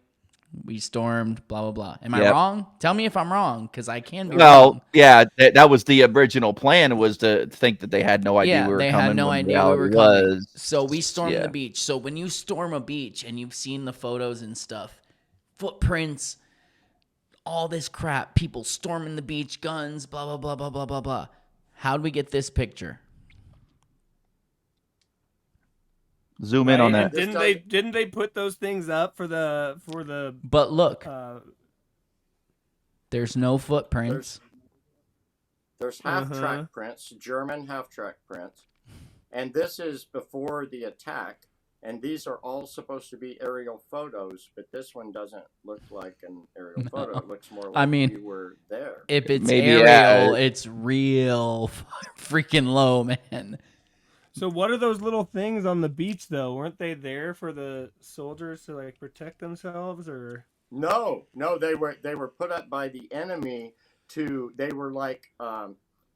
We stormed, blah, blah, blah. Am I Yep. wrong? Tell me if I'm wrong, because I can be Well, wrong. yeah, that was the original plan, was to think that they had no idea Yeah, we were they coming. had no when idea we were reality coming. was, So we stormed yeah. the beach. So when you storm a beach and you've seen the photos and stuff, footprints, all this crap, people storming the beach, guns, blah, blah, blah, blah, blah, blah, blah. How'd we get this picture? Zoom in on Right? that. And didn't they put those things up for the But look, uh, there's no footprints. There's half-track prints, German half-track prints. And this is before the attack. And these are all supposed to be aerial photos, but this one doesn't look like an aerial photo. It looks more like we were there. If it's Maybe, aerial, it's real freaking low, man. So what are those little things on the beach, though? Weren't they there for the soldiers to like protect themselves, or? No, they were put up by the enemy they were like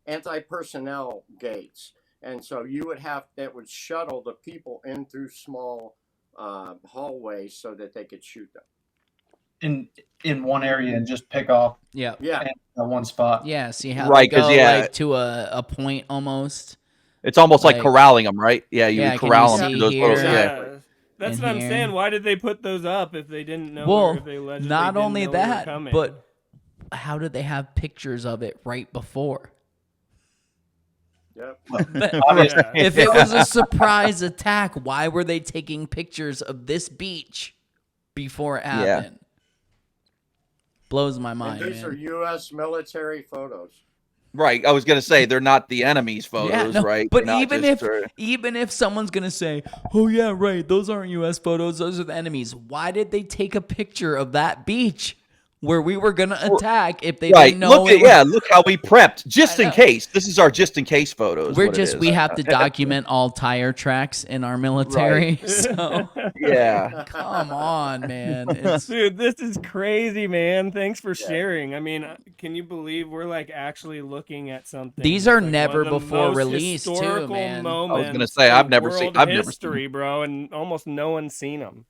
anti-personnel gates. And so that would shuttle the people in through small hallways so that they could shoot them. In one area and just pick off Yeah. one spot. Yeah, see how Right, they go 'cause, yeah. like to a point almost. It's almost like corralling them, right? Yeah, you would corral them see to those here? little. Yeah. Yeah. That's what I'm saying. Why did they put those up if they didn't know? Well, if they allegedly not didn't only know we were that, coming? but how did they have pictures of it right before? Yep. If it was a surprise attack, why were they taking pictures of this beach before it happened? Blows my mind. And these are U.S. military photos. Right. I was gonna say they're not the enemy's photos, right? But Not even if someone's gonna say, "Oh yeah, right, those aren't U.S. photos; those are the enemies," why did they take a picture of that beach where we were gonna attack if they didn't know? Look how we prepped just in case. This is our just in case photos. We have to document all tire tracks in our military. Right. So yeah, come on, man. Dude, this is crazy, man. Thanks for sharing. I mean, can you believe we're like actually looking at something? These are like never one of the before most released, too, historical man. I was moments gonna say I've in never seen. world I've never history, seen. bro, and almost no one's seen them.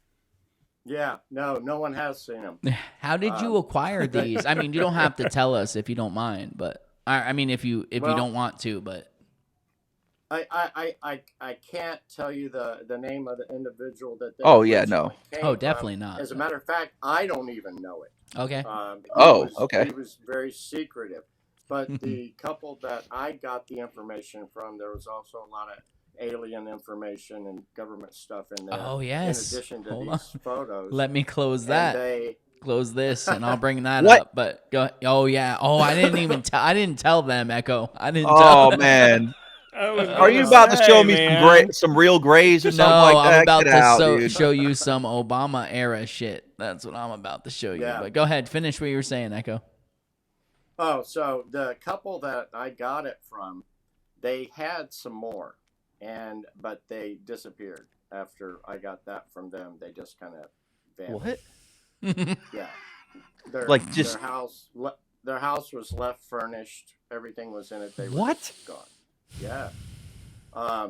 Yeah, no one has seen them. How did you acquire these? I mean, you don't have to tell us if you don't mind, but I mean, if you don't want to, but I can't tell you the name of the individual that. Definitely not. As a matter of fact, I don't even know it. Okay. He was very secretive. But the couple that I got the information from, there was also a lot of alien information and government stuff in there. Oh yes. In addition to these photos. Let me close that. Close this, and I'll bring that What? up. But go. Oh yeah. Oh, I didn't even tell. I didn't tell them, Echo. I didn't. Oh tell them. man. Are you about to show me some real grays or something like that? I'm about Get out, to dude. show you some Obama era shit. That's what I'm about to show you. Yeah. But go ahead, finish what you were saying, Echo. Oh, so the couple that I got it from, they had some more, but they disappeared after I got that from them. They just kind of vanished. What? Yeah. Their house was left furnished. Everything was in it. They were just gone. Yeah. I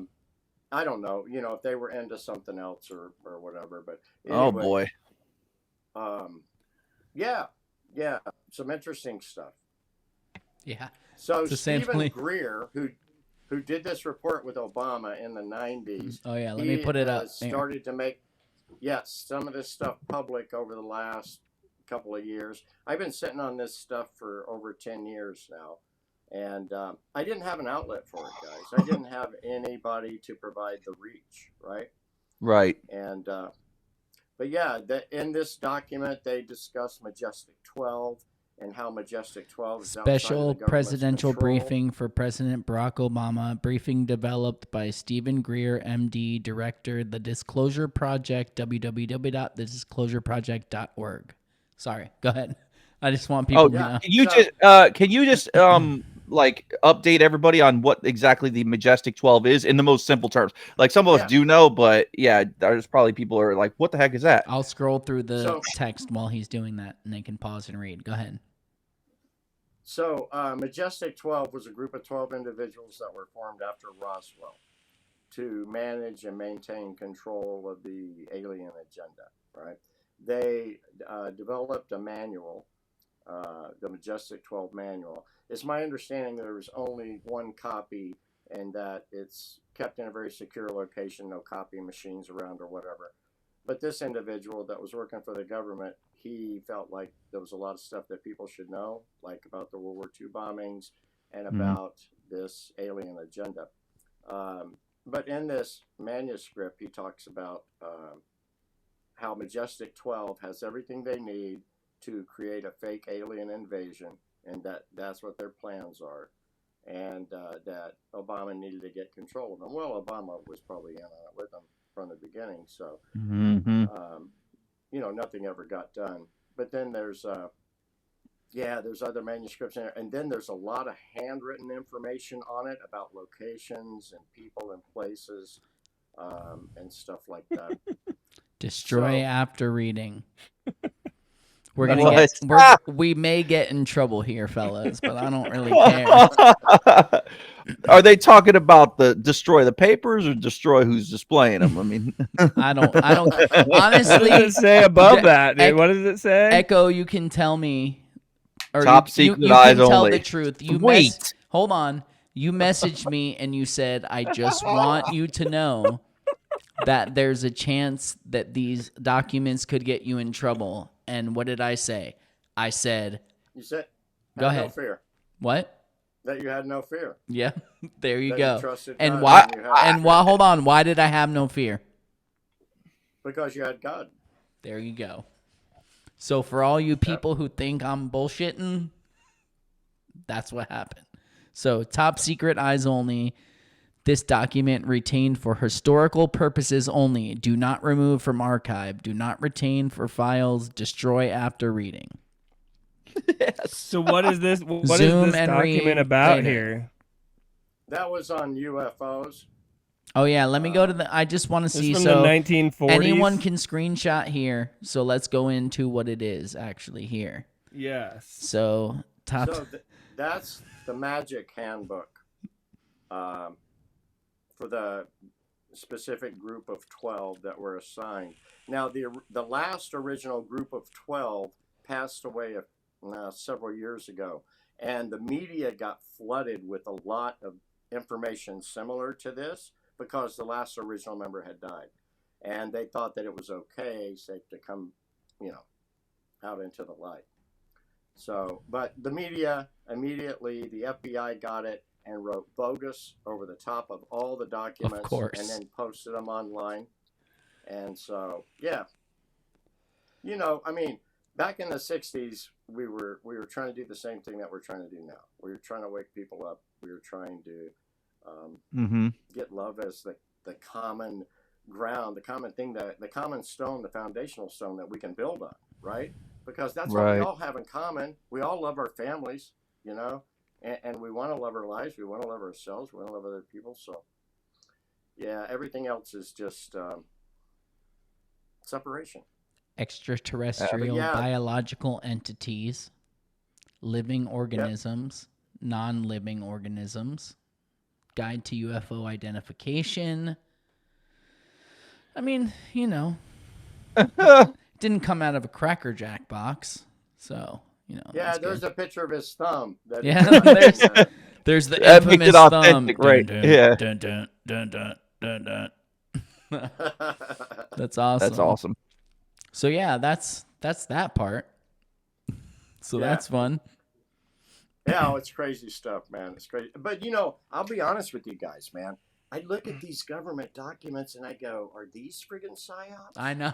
don't know, if they were into something else or whatever, but anyway, oh boy. Yeah, some interesting stuff. Yeah. So Stephen Greer, who did this report with Obama in the 90s. Oh yeah, let me put it up. Started to make some of this stuff public over the last couple of years. I've been sitting on this stuff for over 10 years now. And I didn't have an outlet for it, guys. I didn't have anybody to provide the reach, right? Right. And but yeah, in this document they discuss Majestic 12 and how Majestic 12 is special presidential briefing for President Barack Obama. Briefing developed by Stephen Greer, MD, Director, The Disclosure Project, www.thedisclosureproject.org. Sorry, go ahead. I just want people to know. Can you just like update everybody on what exactly the Majestic 12 is in the most simple terms? Like some of us do know, but yeah, there's probably people who are like, what the heck is that? I'll scroll through the text while he's doing that, and they can pause and read. Go ahead. So Majestic 12 was a group of 12 individuals that were formed after Roswell to manage and maintain control of the alien agenda, right? They developed a manual, the Majestic 12 manual. It's my understanding there was only one copy and that it's kept in a very secure location, no copy machines around or whatever. But this individual that was working for the government, he felt like there was a lot of stuff that people should know, like about the World War II bombings and about this alien agenda. But in this manuscript, he talks about how Majestic 12 has everything they need to create a fake alien invasion, and that's what their plans are. and that Obama needed to get control of them. Well, Obama was probably in on it with them from the beginning, so nothing ever got done. But then there's there's other manuscripts in there, and then there's a lot of handwritten information on it about locations and people and places, and stuff like that. Destroy after reading. We're What? gonna get. We may get in trouble here, fellas, but I don't really care. Are they talking about the destroy the papers or destroy who's displaying them? I mean, I don't. Honestly, what does it say above that, dude? What does it say? Echo, you can tell me. Or Top secret eyes can tell only. the truth. Wait. Hold on. You messaged me and you said, I just want you to know that there's a chance that these documents could get you in trouble. And what did I say? I said, You said, go ahead. No fear. What? That you had no fear. Yeah, there you That go. You trusted And God why? and you had And why? Hold on. Why did I have no fear? Because you had God. There you go. So for all you people who think I'm bullshitting, that's what happened. So top secret eyes only. This document retained for historical purposes only. Do not remove from archive. Do not retain for files. Destroy after reading. yes. So what is this? What is Zoom this and document read about later. here? That was on UFOs. Oh yeah, let me go to the. I just want to This see. is from So the 1940s. anyone can screenshot here. So let's go into what it is actually here. Yes. So top. So that's the magic handbook for the specific group of 12 that were assigned. Now, the last original group of 12 passed away several years ago, and the media got flooded with a lot of information similar to this because the last original member had died, and they thought that it was safe to come, out into the light. So, but the media immediately, the FBI got it and wrote bogus over the top of all the documents, Of course. and then posted them online. And so, back in the 60s, we were trying to do the same thing that we're trying to do now. We were trying to wake people up. We were trying to get love as the common ground, the common thing, the common stone, the foundational stone that we can build on, right? Because that's what we all have in common. We all love our families, and we want to love our lives. We want to love ourselves. We want to love other people. So, yeah, everything else is just separation. Extraterrestrial biological entities, living organisms, non-living organisms, guide to UFO identification. I mean, didn't come out of a Cracker Jack box, so Yeah, there's a picture of his thumb. There's the infamous thumb. Right? Yeah, dun, dun, dun, dun, dun, dun. That's awesome. that's awesome. So yeah, that's that part. So that's fun. Yeah, it's crazy stuff, man. It's crazy. But I'll be honest with you guys, man. I look at these government documents and I go, "Are these friggin' psyops?" I know.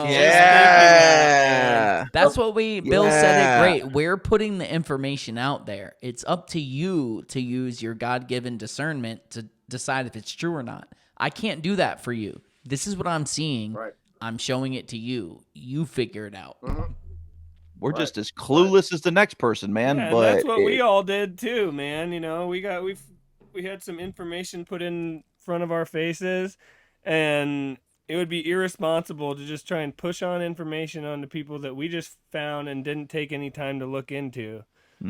Yeah. That's what Bill said it great. We're putting the information out there. It's up to you to use your God-given discernment to decide if it's true or not. I can't do that for you. This is what I'm seeing. Right. I'm showing it to you. You figure it out. Mm-hmm. We're just as clueless as the next person, man. Yeah, but that's what we all did too, man. We had some information put in front of our faces, and it would be irresponsible to just try and push on information onto people that we just found and didn't take any time to look into.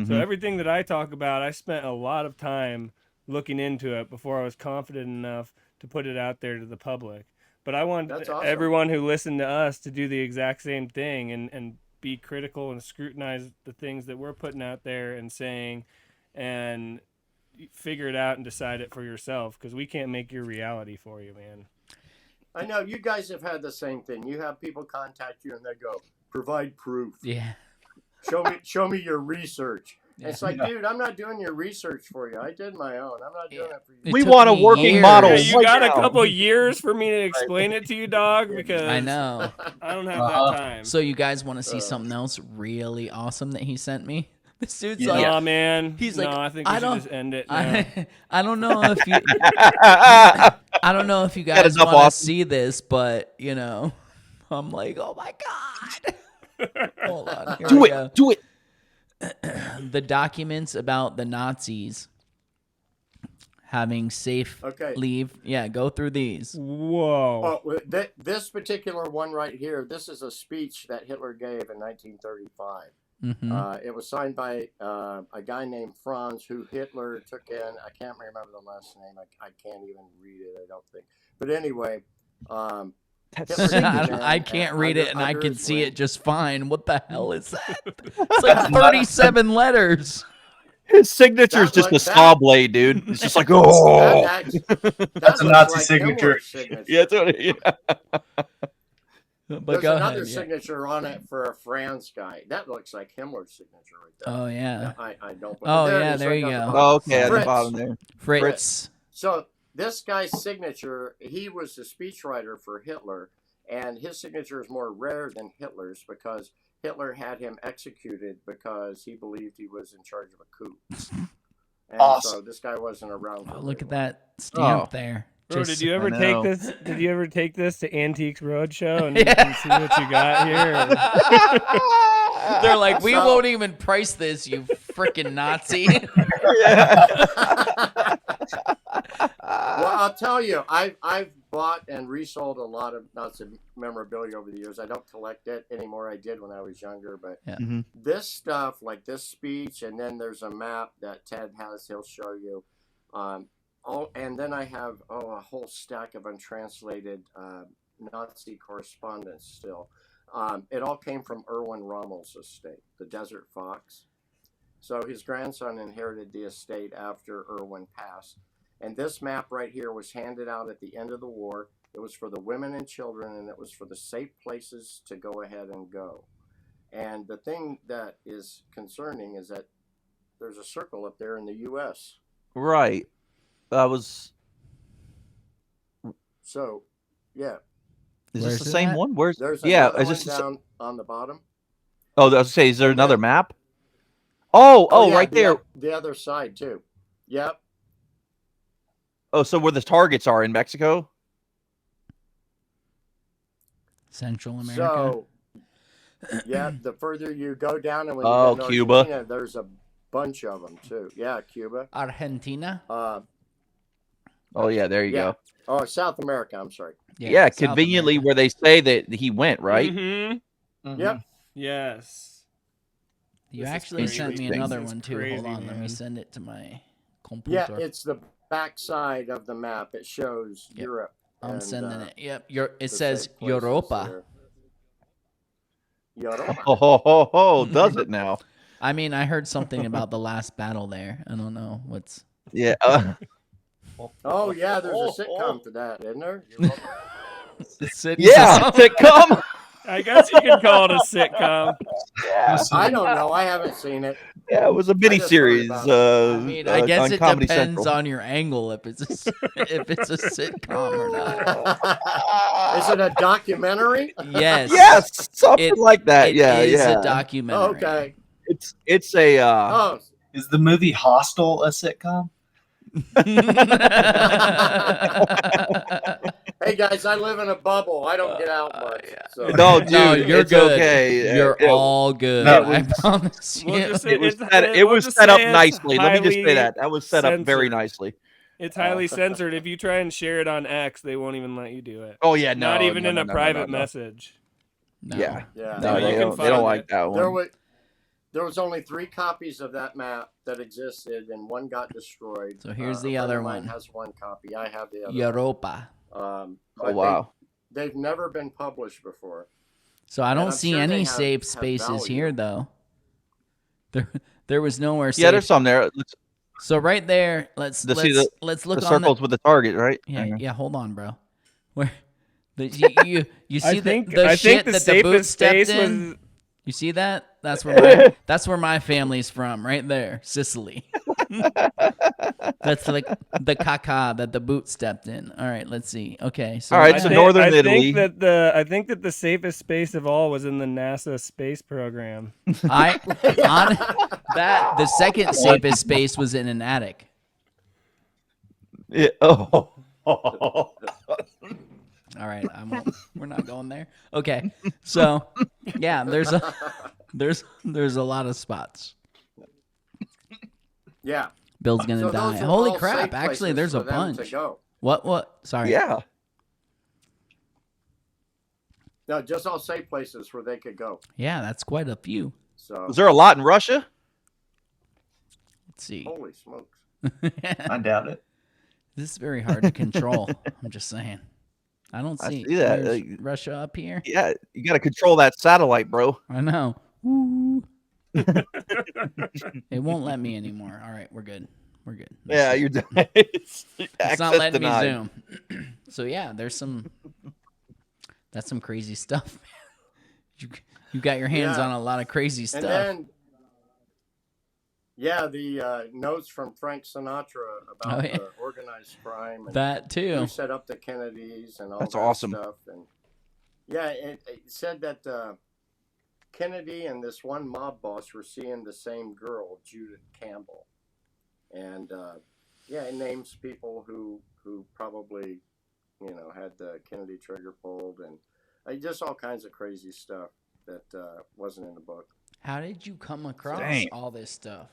So everything that I talk about, I spent a lot of time looking into it before I was confident enough to put it out there to the public. But I want everyone who listened to us to do the exact same thing and be critical and scrutinize the things that we're putting out there and saying, and figure it out and decide it for yourself, because we can't make your reality for you, man. I know you guys have had the same thing. You have people contact you and they go, "Provide proof. Yeah. Show me your research." Yeah. It's like, dude, I'm not doing your research for you. I did my own. I'm not doing it for you. We want a working model. Yeah, you got now. a couple years for me to explain it to you, dog, because I know. I don't have that time. So you guys want to see something else really awesome that he sent me? This dude's Yeah. like, Nah, man. he's no, like, I think we should just end it now. I don't know if you, I don't know if you Got guys enough, want to Austin. see this, but you know, I'm like, oh my god. Hold on, here Do we it. go. Do it. The documents about the Nazis having safe leave. Yeah, go through these. Whoa. Oh, this particular one right here, this is a speech that Hitler gave in 1935. It was signed by a guy named Franz, who Hitler took in. I can't remember the last name. I can't even read it, I don't think. But anyway, I can't read it, and I can see it just fine. What the hell is that? It's like 37 letters. His signature is just a saw blade, dude. It's just like, oh. That's a Nazi signature. Yeah, that's what But There's go another ahead, signature on it for a Franz guy. That looks like Himmler's signature right there. Oh, yeah. I don't. Oh, there yeah, it is, there right you on the go. bottom. Oh, okay, at the Fritz. bottom there. Fritz. So this guy's signature, he was the speechwriter for Hitler, and his signature is more rare than Hitler's because Hitler had him executed because he believed he was in charge of a coup. And Awesome. so this guy wasn't around. Oh, for look at very long. that stamp there. Bro, Just- did you ever I take know. this? Did you ever take this to Antiques Roadshow and, Yeah. and see what you got here? They're like, we So- won't even price this, you freaking Nazi. Well, I'll tell you, I've bought and resold a lot of Nazi memorabilia over the years. I don't collect it anymore. I did when I was younger, but Yeah. this stuff, like this speech, and then there's a map that Ted has. He'll show you. And then I have a whole stack of untranslated Nazi correspondence still. It all came from Erwin Rommel's estate, the Desert Fox. So his grandson inherited the estate after Erwin passed. And this map right here was handed out at the end of the war. It was for the women and children, and it was for the safe places to go ahead and go. And the thing that is concerning is that there's a circle up there in the U.S. Right. That was. So, yeah, Is Where's this the it same at? one? Where's? there's Yeah. another Is one this? down on the bottom. Oh, I was gonna say, is there another map? Oh, yeah, right there. The other side, too. Yep. Oh, so where the targets are in Mexico? Central America. So, yeah, the further you go down, and when you Oh, get to Cuba. Argentina, there's a bunch of them, too. Yeah, Cuba. Argentina. Oh, yeah. There you Yeah. go. Oh, South America, I'm sorry. Yeah, South conveniently America. where they say that he went, right? Mm-hmm. Yep. Yes. You This is actually sent me crazy. another This is one too. crazy, Hold on, let me man. send it to my Yeah, computer. it's the back side of the map. It shows Yep. Europe. I'm and, sending it. Yep, it the says safe places Europa. there. Europa. Oh, does it now? I mean, I heard something about the last battle there. I don't know what's. Yeah. Oh, yeah, there's a sitcom for that, isn't there? Yeah. Sitcom. I guess you can call it a sitcom. I don't know. I haven't seen it. Yeah, it was a mini just heard series. about it. I mean, I guess on it Comedy depends Central. on your angle if it's if it's a sitcom or not. Is it a documentary? Yes. Yes, something It- like that. It Yeah, is yeah. a documentary. Okay. It's a. Oh, Is the movie Hostel a sitcom? hey guys, I live in a bubble. I don't get out much. So. No, dude, No, you're it's good. okay. You're It- all good. No, I promise you. We'll just say It was it's- set, it we'll was just set up say it's nicely. Let me just say highly that was set up very censored. nicely. It's highly censored. If you try and share it on X, they won't even let you do it. Oh yeah, no, Not even no, in no, a no, private no. message. No. Yeah, Yeah. no, you they can don't. They find don't like it. that There one. was only 3 copies of that map that existed, and one got destroyed. So here's A the friend other of mine one. has one copy. I have the other. Europa. Oh But wow. They've never been published before. So I don't I'm see sure any they safe have spaces value. here though. There was nowhere safe. Yeah, there's some there. So right there, let's To see let's look The on circles with the target, right? Yeah, hold on, bro. Where you see I think the shit the that the boot safest stepped space in? was. You see that? That's where my family's from, right there, Sicily. That's like the caca that the boot stepped in. All right, let's see. Okay, so All right, so Northern Italy. I think that the safest space of all was in the NASA space program. The second safest space was in an attic. Yeah. Oh. All right, we're not going there. Okay, so yeah, there's a lot of spots. Yeah. Bill's gonna So die. those are Holy all crap! safe Actually, places there's a for them to bunch. go. What? Sorry. Yeah. No, just all safe places where they could go. Yeah, that's quite a few. So Was there a lot in Russia? Let's see. holy smokes. I doubt it. This is very hard to control. I'm just saying. I don't see, see that. there's Russia up here. Yeah, you got to control that satellite, bro. I know. Woo. It won't let me anymore. All right, we're good. We're good. Yeah, you're done. It's not Access letting denied. me zoom. So yeah, that's some crazy stuff, man. You got your hands on a lot of crazy stuff. And then, yeah, the notes from Frank Sinatra about the organized crime. And that too. Who set up the Kennedys and all That's that awesome. stuff. And yeah, it said that Kennedy and this one mob boss were seeing the same girl, Judith Campbell. And yeah, it names people who probably, had the Kennedy trigger pulled, and just all kinds of crazy stuff that wasn't in the book. How did you come across all this stuff?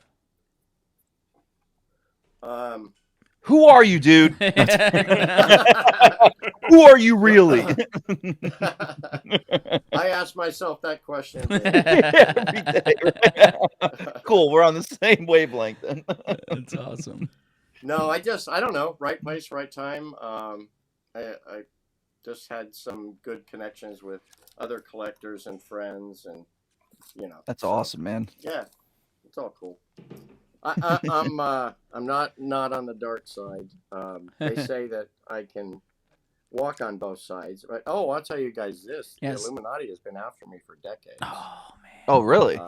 Who are you, dude? Who are you really? I ask myself that question every day. Cool, we're on the same wavelength then. That's awesome. No, I don't know. Right place, right time. I just had some good connections with other collectors and friends, and That's awesome, man. Yeah, it's all cool. I'm not on the dark side. They say that I can walk on both sides. But I'll tell you guys this: Yes. The Illuminati has been after me for decades. Oh man. Oh really?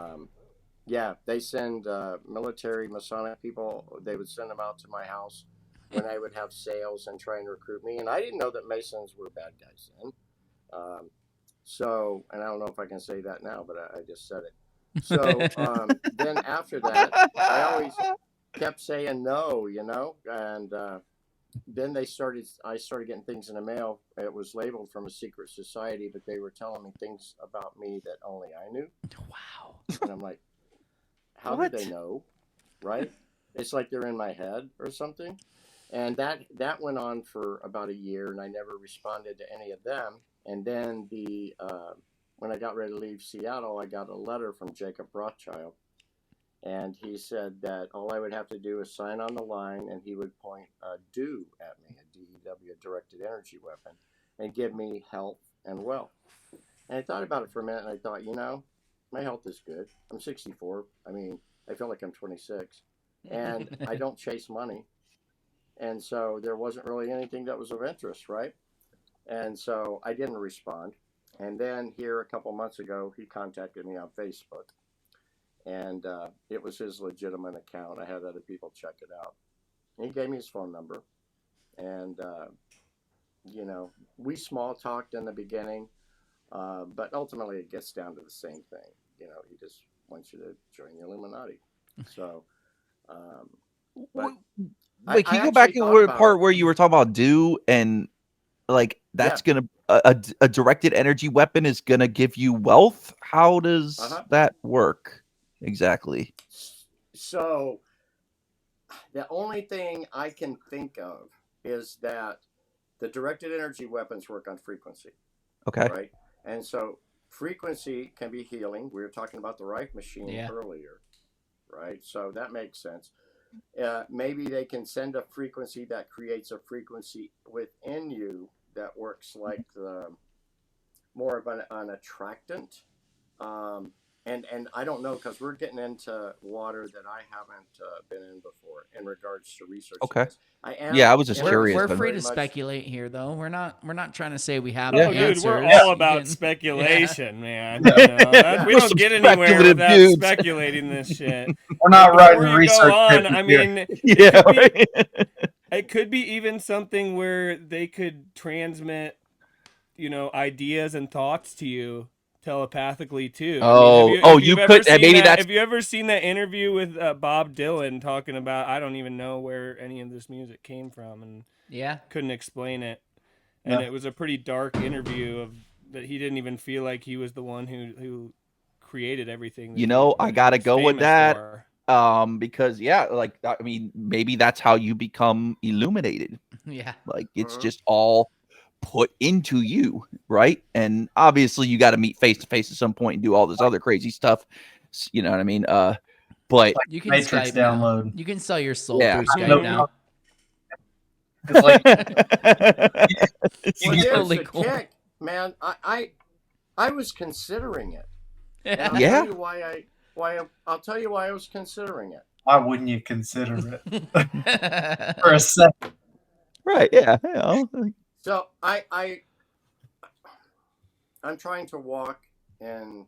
Yeah, they send military Masonic people. They would send them out to my house when I would have sales and try and recruit me. And I didn't know that Masons were bad guys then. So, and I don't know if I can say that now, but I just said it. So then after that, I always kept saying no, and then I started getting things in the mail. It was labeled from a secret society, but they were telling me things about me that only I knew. Wow. And I'm like, how did they know? Right? It's like they're in my head or something. And that went on for about a year, and I never responded to any of them. And then when I got ready to leave Seattle, I got a letter from Jacob Rothschild. And he said that all I would have to do is sign on the line, and he would point a DEW at me, a DEW, a directed energy weapon, and give me health and wealth. And I thought about it for a minute, and I thought, my health is good. I'm 64. I mean, I feel like I'm 26. And I don't chase money. And so there wasn't really anything that was of interest, right? And so I didn't respond. And then here a couple months ago, he contacted me on Facebook. And it was his legitimate account. I had other people check it out. And he gave me his phone number. And, we small talked in the beginning. But ultimately, it gets down to the same thing. He just wants you to join the Illuminati. So, wait, can you go back to the part where you were talking about DEW and like that's gonna a directed energy weapon is gonna give you wealth? How does that work exactly? So, the only thing I can think of is that the directed energy weapons work on frequency. Okay. Right, and so frequency can be healing. We were talking about the Reich machine earlier, right? So that makes sense. Maybe they can send a frequency that creates a frequency within you that works like more of an attractant. And and I don't know, because we're getting into water that I haven't been in before in regards to research. Okay. This. I am. Yeah, I was just and curious. We're but- free to speculate here, though. We're not trying to say we have Oh, the dude, answers. we're all You about can- speculation, man. You know, we We're don't some get anywhere speculative without dudes. speculating this shit. We're not And writing before you research go on, papers I here. mean, Yeah, right. it could be even something where they could transmit, you know, ideas and thoughts to you telepathically too. Oh, you could. Maybe that's. Have you ever seen that interview with Bob Dylan talking about, I don't even know where any of this music came from, and Yeah. couldn't explain it, and Yeah. it was a pretty dark interview of that. He didn't even feel like he was the one who created everything. You know, I gotta he's go with famous that. for. Because yeah, like I mean, maybe that's how you become illuminated. Yeah. Like it's just all put into you, right? And obviously you got to meet face to face at some point and do all this other crazy stuff. You know what I mean? But You can Matrix Skype now. download. You can sell your soul Yeah. through I Skype know. now. It's like Well, It's here's totally the cool. kick, man. I was considering it. And I'll Yeah. tell you I'll tell you why I was considering it. why wouldn't you consider it for a second? right, yeah. You know, So I'm trying to walk in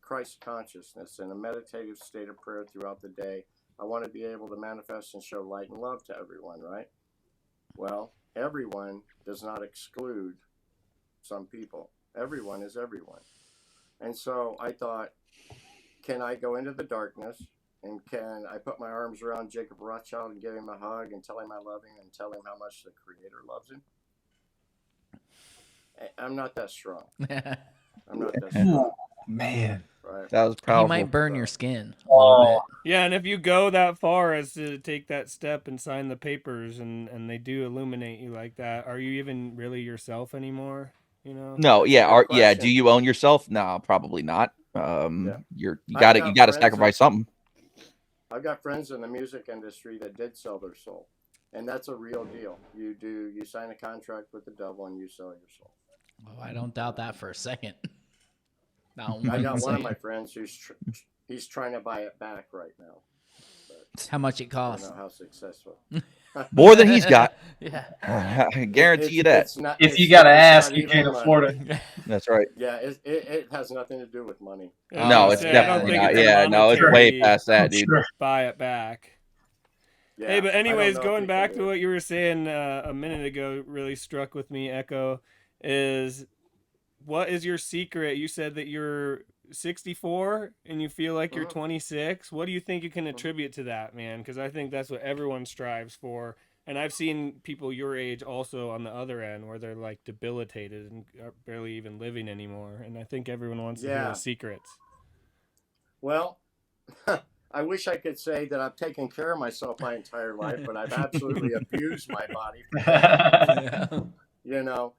Christ consciousness in a meditative state of prayer throughout the day. I want to be able to manifest and show light and love to everyone, right? Well, everyone does not exclude some people. Everyone is everyone. And so I thought, can I go into the darkness, and can I put my arms around Jacob Rothschild and give him a hug and tell him I love him and tell him how much the Creator loves him? I'm not that strong. I'm not that strong. Ooh, man. Right. that was You powerful. might burn your skin a Oh, little Yeah, and if you go that far as to take that step and sign the papers, and they do illuminate you like that, are you even really yourself anymore? You know? No, That's a yeah, good yeah. question. Do you own yourself? No, probably not. Yeah. You I've gotta got friends sacrifice something. I've got friends in the music industry that did sell their soul, and that's a real deal. You sign a contract with the devil and you sell your soul. bit. Oh, I don't doubt that for a second. Not I got one of second. my friends he's trying to buy it back right now. But How much it I don't costs? know how successful. More than he's got. Yeah. I guarantee you that. It's not, if it's- you got to it's ask, not you even can't money. afford it. That's right. Yeah, it has nothing to do with money. No, it's I don't definitely think not. it's a Yeah, no, it's way monetary past that, dude. Sure. buy it back. Yeah, Hey, but I don't anyways, know if going you back can to do it. what you were saying a minute ago, really struck with me, Echo, is what is your secret? You said that you're 64 and you feel like you're 26. What do you think you can attribute to that, man? Because I think that's what everyone strives for. And I've seen people your age also on the other end where they're like debilitated and are barely even living anymore. And I think everyone wants to hear Yeah. the secrets. Well, I wish I could say that I've taken care of myself my entire life, but I've absolutely abused my body. You know,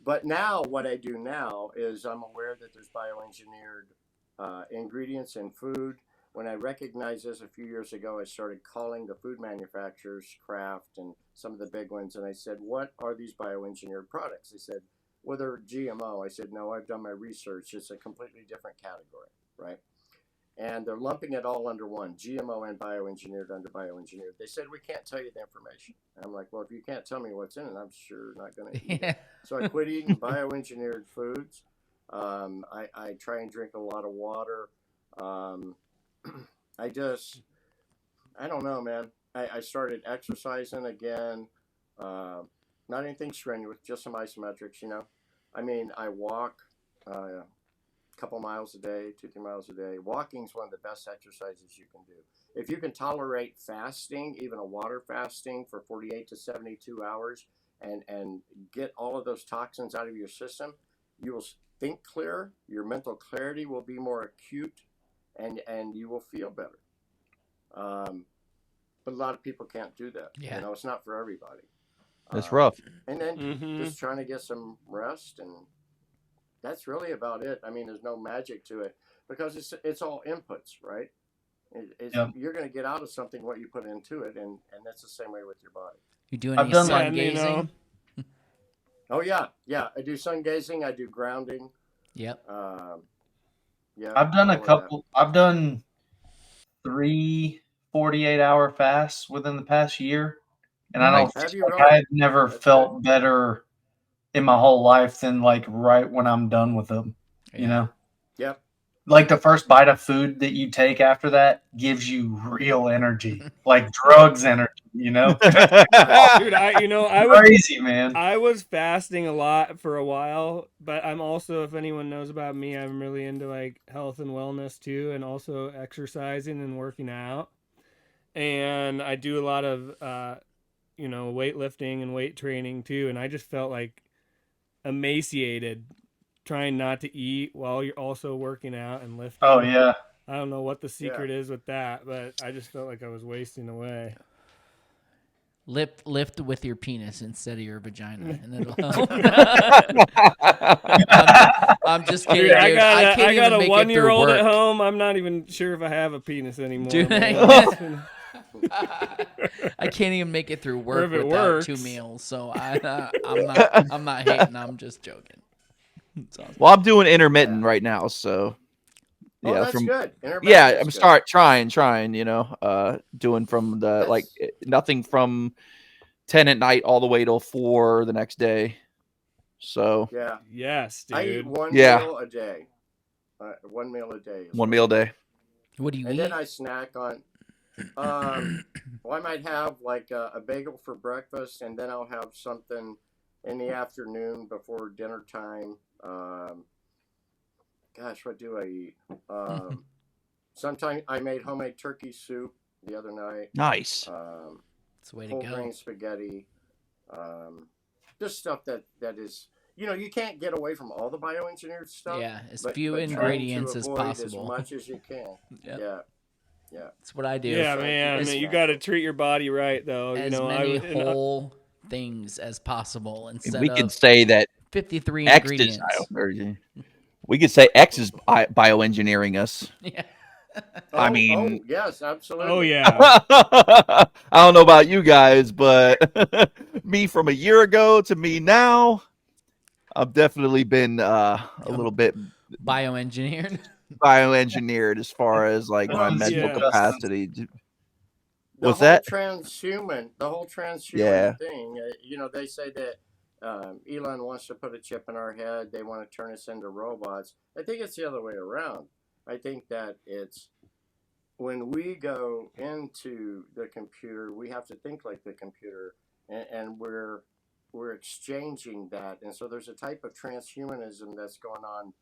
but now what I do now is I'm aware that there's bioengineered ingredients in food. When I recognized this a few years ago, I started calling the food manufacturers, Kraft and some of the big ones, and I said, what are these bioengineered products? They said, well, they're GMO. I said, no, I've done my research. It's a completely different category, right? And they're lumping it all under one, GMO and bioengineered under bioengineered. They said, we can't tell you the information. I'm like, well, if you can't tell me what's in it, I'm sure not going to eat it. So I quit eating bioengineered foods. I try and drink a lot of water. I don't know, man. I started exercising again. Not anything strenuous, just some isometrics, you know. I mean, I walk a couple miles a day, 2-3 miles a day. Walking is one of the best exercises you can do. If you can tolerate fasting, even a water fasting for 48 to 72 hours, and get all of those toxins out of your system, you will think clearer. Your mental clarity will be more acute, and you will feel better. But a lot of people can't do that. Yeah. You know, it's not for everybody. It's rough. And then Mhm. just trying to get some rest, and that's really about it. I mean, there's no magic to it because it's all inputs, right? Yep. You're going to get out of something what you put into it, and that's the same way with your body. You doing I've any done sun that, you gazing? know. Oh yeah. I do sun gazing. I do grounding. Yep. Yeah. I've done a all of that. couple. I've done 3 48-hour fasts within the past year, and I don't Have feel you like really? I've never That's felt better in my whole life than like right when I'm done with them. You know, Yep. like the first bite of food that you take after that gives you real energy, like drugs energy. You know, Dude, I was crazy, man. I was fasting a lot for a while, but I'm also, if anyone knows about me, I'm really into like health and wellness too, and also exercising and working out. And I do a lot of weightlifting and weight training too, and I just felt like emaciated trying not to eat while you're also working out and lifting. Oh yeah. I don't know what the secret is with that, but I just felt like I was wasting away. Lift with your penis instead of your vagina, and it'll help. I'm just kidding, Dude, dude. I can't got even a make it 1-year-old through at work. home. I'm not even sure if I have a penis anymore. Dude, man. I can't even make it through work if it without works. 2 meals. So I'm not hating. I'm just joking. Awesome. Well, I'm doing intermittent right now, so Oh, that's good. Yeah, I'm trying, doing from the like nothing from 10 at night all the way till 4 the next day. So Yeah. Yes, dude. I eat one meal a day. 1 meal a day. One meal a day. What do you eat? And then I snack on. Well, I might have like a bagel for breakfast, and then I'll have something in the afternoon before dinner time. Gosh, what do I eat? Sometimes I made homemade turkey soup the other night. Nice. That's the way to whole go. grain spaghetti. Just stuff that is, you can't get away from all the bioengineered stuff. Yeah, as few ingredients as possible. As much as you can. Yeah. That's what I do. Yeah, man. You got to treat your body right, though. As many whole things as possible instead we of could say that 53 X ingredients. We could say X is bioengineering us. Yeah. I mean, yes, absolutely. Oh yeah. I don't know about you guys, but me from a year ago to me now, I've definitely been a little bit bioengineered as far as like my mental capacity. The whole transhuman thing. They say that Elon wants to put a chip in our head. They want to turn us into robots. I think it's the other way around. I think that it's when we go into the computer, we have to think like the computer, and we're exchanging that. And so there's a type of transhumanism that's going on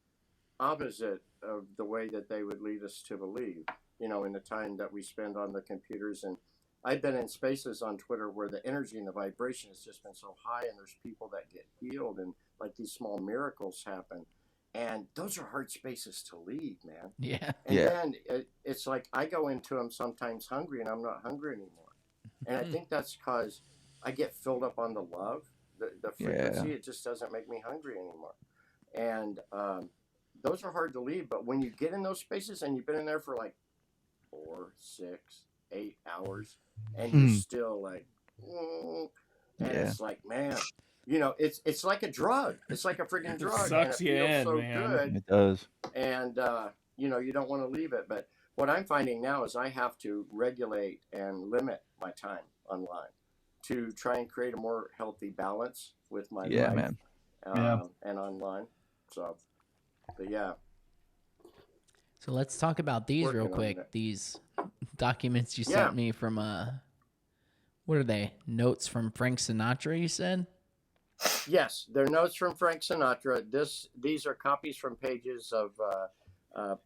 opposite of the way that they would lead us to believe, in the time that we spend on the computers. And I've been in spaces on Twitter where the energy and the vibration has just been so high, and there's people that get healed, and like these small miracles happen. And those are hard spaces to leave, man. Yeah. And then it's like I go into them sometimes hungry, and I'm not hungry anymore. And I think that's because I get filled up on the love, the frequency. It just doesn't make me hungry anymore. And those are hard to leave. But when you get in those spaces and you've been in there for like 4, 6, 8 hours, and you're still like, and it's like, man. It's like a drug. It's like a freaking drug. It sucks and you it feels in, so man. good. It does. And you don't want to leave it. But what I'm finding now is I have to regulate and limit my time online to try and create a more healthy balance with my life, man. And online. So, but yeah. So let's talk about these real quick. These documents you sent me from what are they? Notes from Frank Sinatra, you said? Yes, they're notes from Frank Sinatra. These are copies from pages of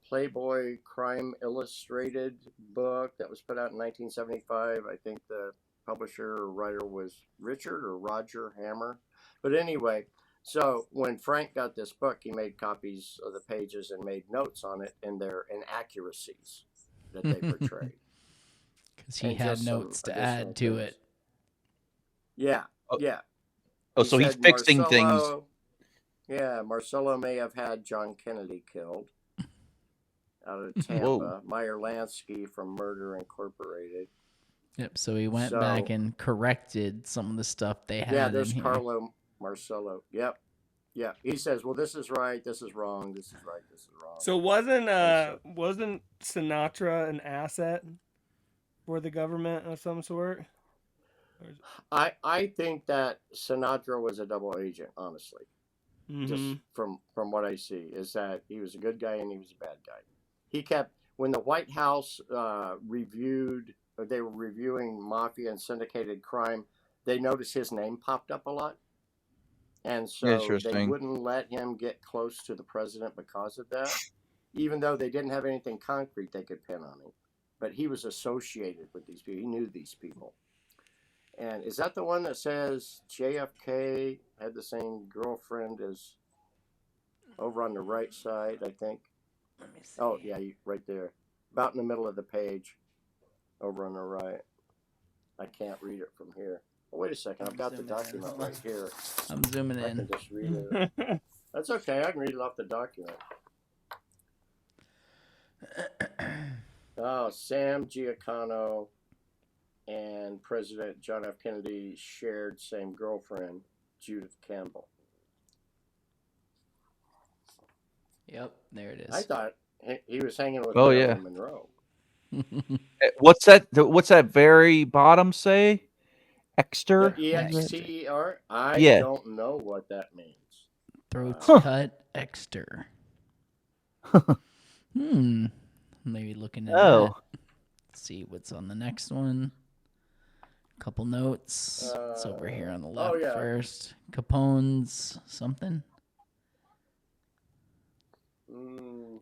Playboy Crime Illustrated book that was put out in 1975. I think the publisher or writer was Richard or Roger Hammer. But anyway, so when Frank got this book, he made copies of the pages and made notes on it and their inaccuracies that they portrayed. Because he had notes to add to it. Yeah, yeah. Oh, so he's fixing things. Yeah, Marcello may have had John Kennedy killed out of Tampa. Meyer Lansky from Murder Incorporated. Yep, so he went back and corrected some of the stuff they had. Yeah, there's in here. Carlo Marcello. Yep. Yeah, he says, well, this is right, this is wrong, this is right, this is wrong. So wasn't Sinatra an asset for the government of some sort? I think that Sinatra was a double agent, honestly. Just from what I see, is that he was a good guy and he was a bad guy. He kept, when the White House they were reviewing mafia and syndicated crime, they noticed his name popped up a lot. And so they wouldn't let him get close to the president because of that, even though they didn't have anything concrete they could pin on him. But he was associated with these people. He knew these people. And is that the one that says JFK had the same girlfriend as over on the right side, I think? Let me see. Oh, yeah, right there. About in the middle of the page over on the right. I can't read it from here. Oh, wait a second. I've got the document right here. I'm zooming I in. can just read it. That's okay. I can read it off the document. Oh, Sam Giancana and President John F. Kennedy shared same girlfriend, Judith Campbell. Yep, there it is. I thought he was hanging with Marilyn Monroe. What's that very bottom say? Exter? EXTER? I don't know what that means. Throats cut, Exter. Maybe looking at that. Let's see what's on the next one. Couple notes. It's over here on the left first. Capone's something.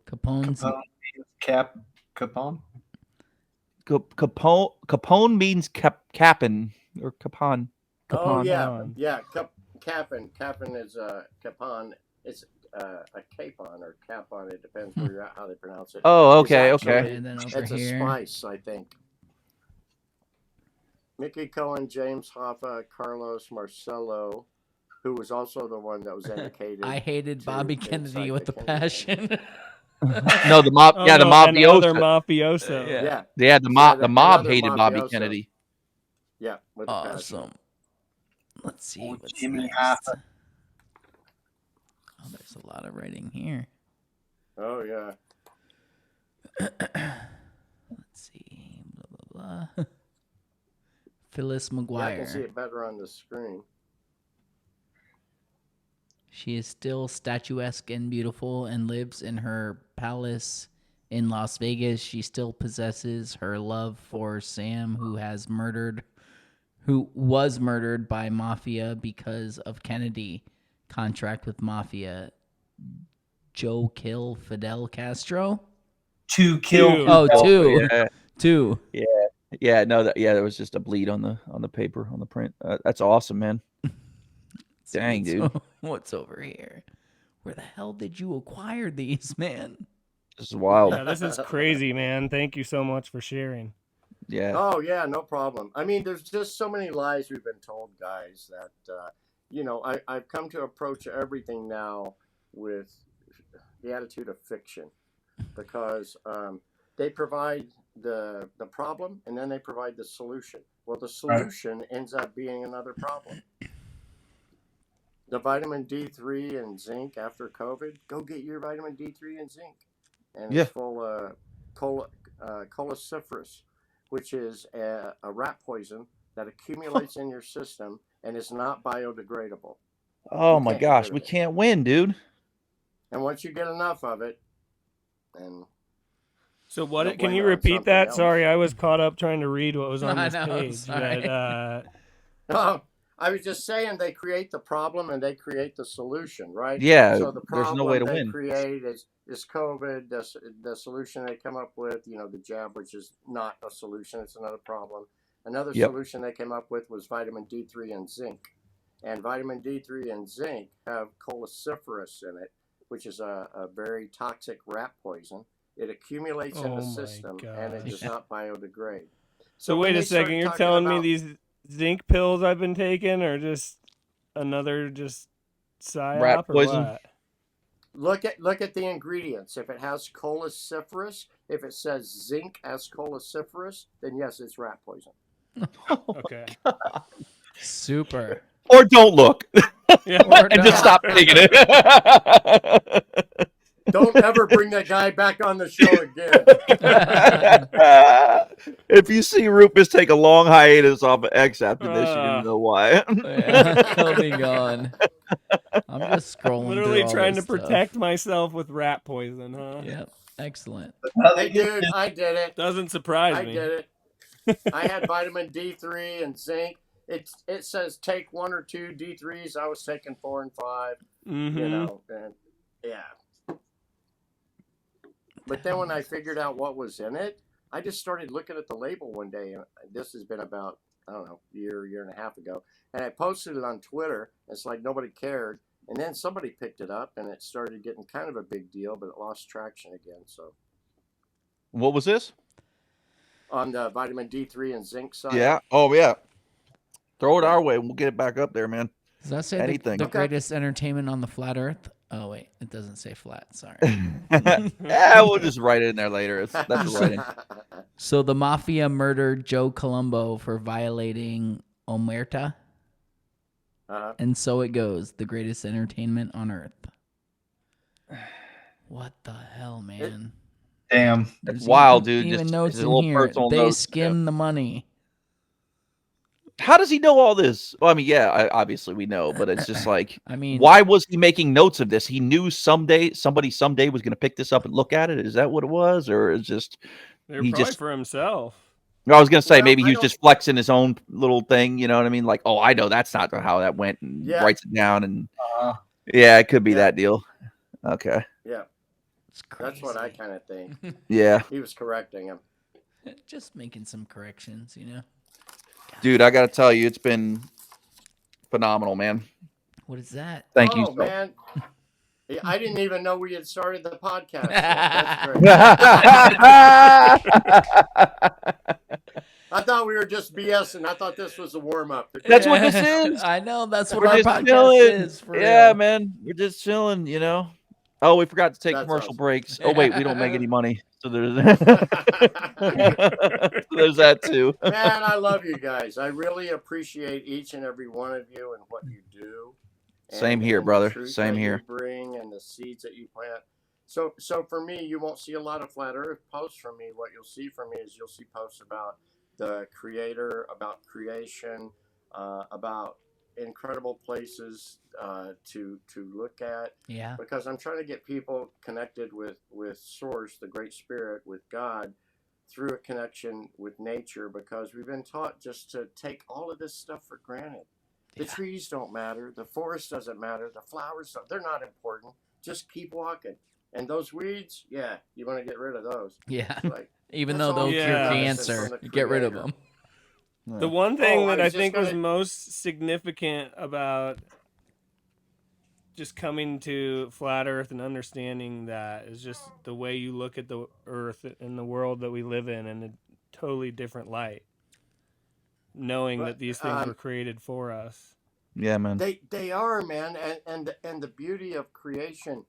Capone's Capone. Capone means capon or capon. Oh yeah. Capon. Capon is capon. It's a capon or capon. It depends where you're at, how they pronounce it. Oh, okay. And then over it's here. a spice, I think. Mickey Cohen, James Hoffa, Carlos Marcello, who was also the one that was indicated. I hated Bobby Kennedy with a passion. No, the mob. Oh, yeah, the no, mafioso. another mafioso. Yeah. The mob hated mafioso. Bobby Kennedy. Yeah, with awesome. Let's see what's Jimmy next. Hoffa. Oh, there's a lot of writing here. Oh yeah. Let's see. Blah blah blah. Phyllis McGuire. Yeah, I can see it better on the screen. She is still statuesque and beautiful and lives in her palace in Las Vegas. She still possesses her love for Sam, who was murdered by Mafia because of Kennedy contract with Mafia. Joe kill Fidel Castro? To kill. Oh, two. Yeah. Two. Yeah, no, there was just a bleed on the paper, on the print. That's awesome, man. Dang, dude. What's over here? Where the hell did you acquire these, man? This is wild. Yeah, this is crazy, man. Thank you so much for sharing. Yeah. Oh yeah, no problem. I mean, there's just so many lies we've been told, guys, that I've come to approach everything now with the attitude of fiction, because they provide the problem and then they provide the solution. Well, the solution ends up being another problem. The vitamin D3 and zinc after COVID, go get your vitamin D3 and zinc. And it's full of choleciferous, which is a rat poison that accumulates in your system and is not biodegradable. Oh my gosh, we can't win, dude. And once you get enough of it, and so what? Can you repeat that? Else. Sorry, I was caught up trying to read what was on this page. But, I was just saying they create the problem and they create the solution, right? Yeah, so the problem there's no way to they win. Create is COVID. The solution they come up with, the jab, which is not a solution; it's another problem. Another solution they came up with was vitamin D3 and zinc, and vitamin D3 and zinc have choleciferous in it, which is a very toxic rat poison. It accumulates in the system and it does not biodegrade. So wait a second, you're telling me these zinc pills I've been taking are just another psyop rat poison? Or what? Look at the ingredients. If it has choleciferous, if it says zinc as choleciferous, then yes, it's rat poison. Okay. Super. Or don't look. and just stop taking it. Don't ever bring that guy back on the show again. If you see Rufus take a long hiatus off of X after this, you're gonna know why. He'll be gone. I'm just scrolling. Literally through all trying to this stuff. protect myself with rat poison, huh? Yep. Excellent. Hey, dude, I did it. Doesn't surprise me. I did it. I had vitamin D3 and zinc. It says take 1 or 2 D3s. I was taking 4 and 5. Mm-hmm. You know, and yeah. But then when I figured out what was in it, I just started looking at the label one day. And this has been about, I don't know, year and a half ago. And I posted it on Twitter. It's like nobody cared. And then somebody picked it up and it started getting kind of a big deal, but it lost traction again. So, What was this? on the vitamin D3 and zinc side. Yeah. Oh, yeah. Throw it our way and we'll get it back up there, man. Does that say Anything. the greatest entertainment on the flat Earth? Oh wait, it doesn't say flat. Sorry. Yeah, we'll just write it in there later. That's writing. So the mafia murdered Joe Colombo for violating Omerta. And so it goes. The greatest entertainment on Earth. What the hell, man? Damn. That's wild, dude. Even Just notes a in little here. personal They notes. skim the money. How does he know all this? Well, I mean, yeah, obviously we know, but it's just like, I mean, why was he making notes of this? He knew somebody someday was going to pick this up and look at it. Is that what it was, or is just They're he probably just for himself. I was going to say Well, maybe I he was don't- just flexing his own little thing. You know what I mean? Like, oh, I know that's not how that went, and Yeah. writes it down, and yeah, it could be Yeah. that deal. Okay, Yeah, it's crazy. that's what I kind of think. yeah, He was correcting him. Just making some corrections, you know. dude, I got to tell you, it's been phenomenal, man. What is that? Thank you. Oh, man. Yeah, I didn't even know we had started the podcast. That's great. I thought we were just BSing. I thought this was a warm up. That's what this is. I know. That's what We're our just podcast chilling. is. For Yeah, real. man. We're just chilling, you know. Oh, we forgot to take That's commercial awesome. breaks. Oh, wait, we don't make any money. So there's that too. Man, I love you guys. I really appreciate each and every one of you and what you do. Same here, the brother. truth Same that here. You bring and the seeds that you plant. So for me, you won't see a lot of flat Earth posts from me. What you'll see from me is you'll see posts about the Creator, about creation, about incredible places to look at. Yeah. Because I'm trying to get people connected with Source, the Great Spirit, with God, through a connection with nature. Because we've been taught just to take all of this stuff for granted. The trees don't matter. The forest doesn't matter. The flowers they're not important. Just keep walking. And those weeds, yeah, you want to get rid of those. Yeah. Like, Even that's though all they'll you cure got. cancer, From the you get rid of Creator. them. The one thing Oh, that I I was just think was gonna- most significant about just coming to flat Earth and understanding that is just the way you look at the Earth and the world that we live in a totally different light. Knowing that these things were created for us. Yeah, man. They are, man, and the beauty of creation.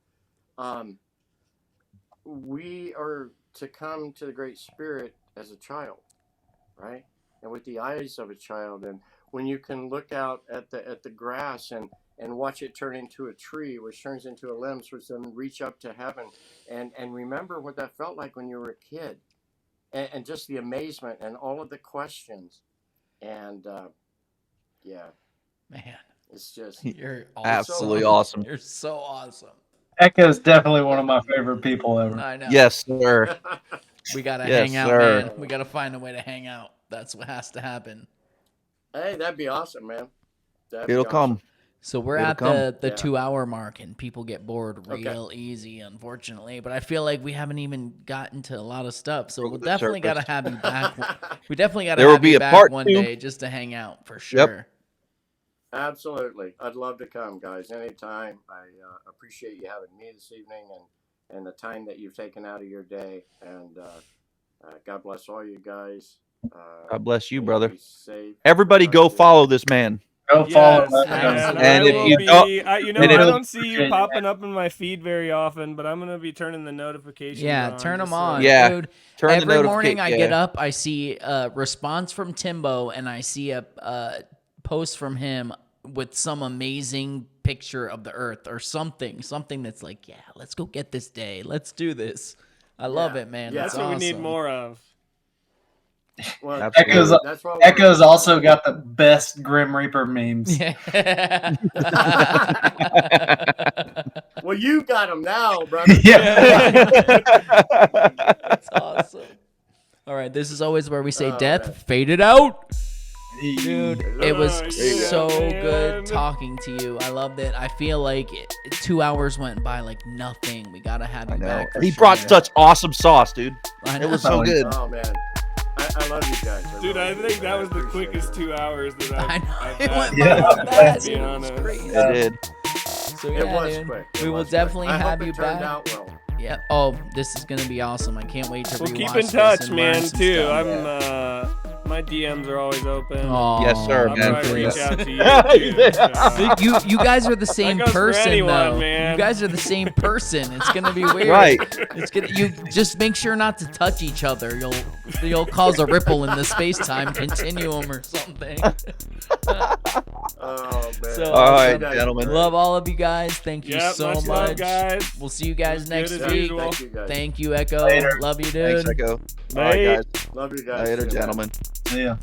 We are to come to the Great Spirit as a child, right? And with the eyes of a child, and when you can look out at the grass and watch it turn into a tree, which turns into a limb, which then reach up to heaven, and remember what that felt like when you were a kid, and just the amazement and all of the questions, and yeah. Man, It's just you're Absolutely so awesome. You're so awesome. Echo's definitely one of my favorite people ever. I know. Yes, sir. We gotta Yes, hang out, sir. man. We gotta find a way to hang out. That's what has to happen. Hey, that'd be awesome, man. That'd be It'll awesome. come. So we're It'll at come. the Yeah. 2 hour mark, and people get bored Okay. real easy, unfortunately. But I feel like we haven't even gotten to a lot of stuff. So Over we'll the definitely surface. gotta have you back. We definitely gotta There will have be you a back part one 2. day just to hang out for sure. Absolutely. I'd love to come, guys, anytime. I appreciate you having me this evening and the time that you've taken out of your day. And God bless all you guys. God bless you, may brother. be safe. Everybody go follow this man. Go follow Yes, that man. guy. And I if will you be, don't- you know, and I it'll- don't see you popping up in my feed very often, but I'm gonna be turning the notifications Yeah, on. turn just them so- on, Yeah. dude. Turn the Every morning I notification- get yeah. up, I see a response from Timbo, and I see a post from him with some amazing picture of the Earth or something that's like, yeah, let's go get this day. Let's do this. I love it, man. Yeah. That's what we need awesome. more of. Well, Echo's also got the best Grim Reaper memes. Yeah. Well, you got them now, brother. Yeah. That's awesome. All right, this is always where we say death, man. fade it out. Dude, it was Yeah, so man. good talking to you. I loved it. I feel like 2 hours went by like nothing. We gotta have you back. for He sure. brought such awesome sauce, dude. I It know. was so good. Oh man, I love you guys. Dude, I think that was the quickest 2 hours that I know. I've It had. went Yeah. by like that. To be It was honest. crazy. It did. So It yeah, was dude. quick. We will was definitely quick. I have hope you it turned back. out well. Yeah. Oh, this is gonna be awesome. I can't wait to Well, rewatch keep in this touch, and learn man. some Too. stuff. I'm. My DMs are always open. Aw, Yes, sir, I'll man. probably reach out to you. Yeah. Too, You guys are the same goes for person anyone, though. man. You guys are the same person. It's gonna be weird. Right. It's gonna. You just make sure not to touch each other. You'll cause a ripple in the space-time continuum or something. Oh man. So, All right, You guys- gentlemen. Love all of you guys. Thank you Yep, so much much. love, guys. We'll see you guys As next good as week. usual. Thank you guys. Thank you, Echo. Later. Love you, dude. Thanks, Echo. All Bye. right, guys. Love you guys. Later, See you, man. gentlemen. Yeah.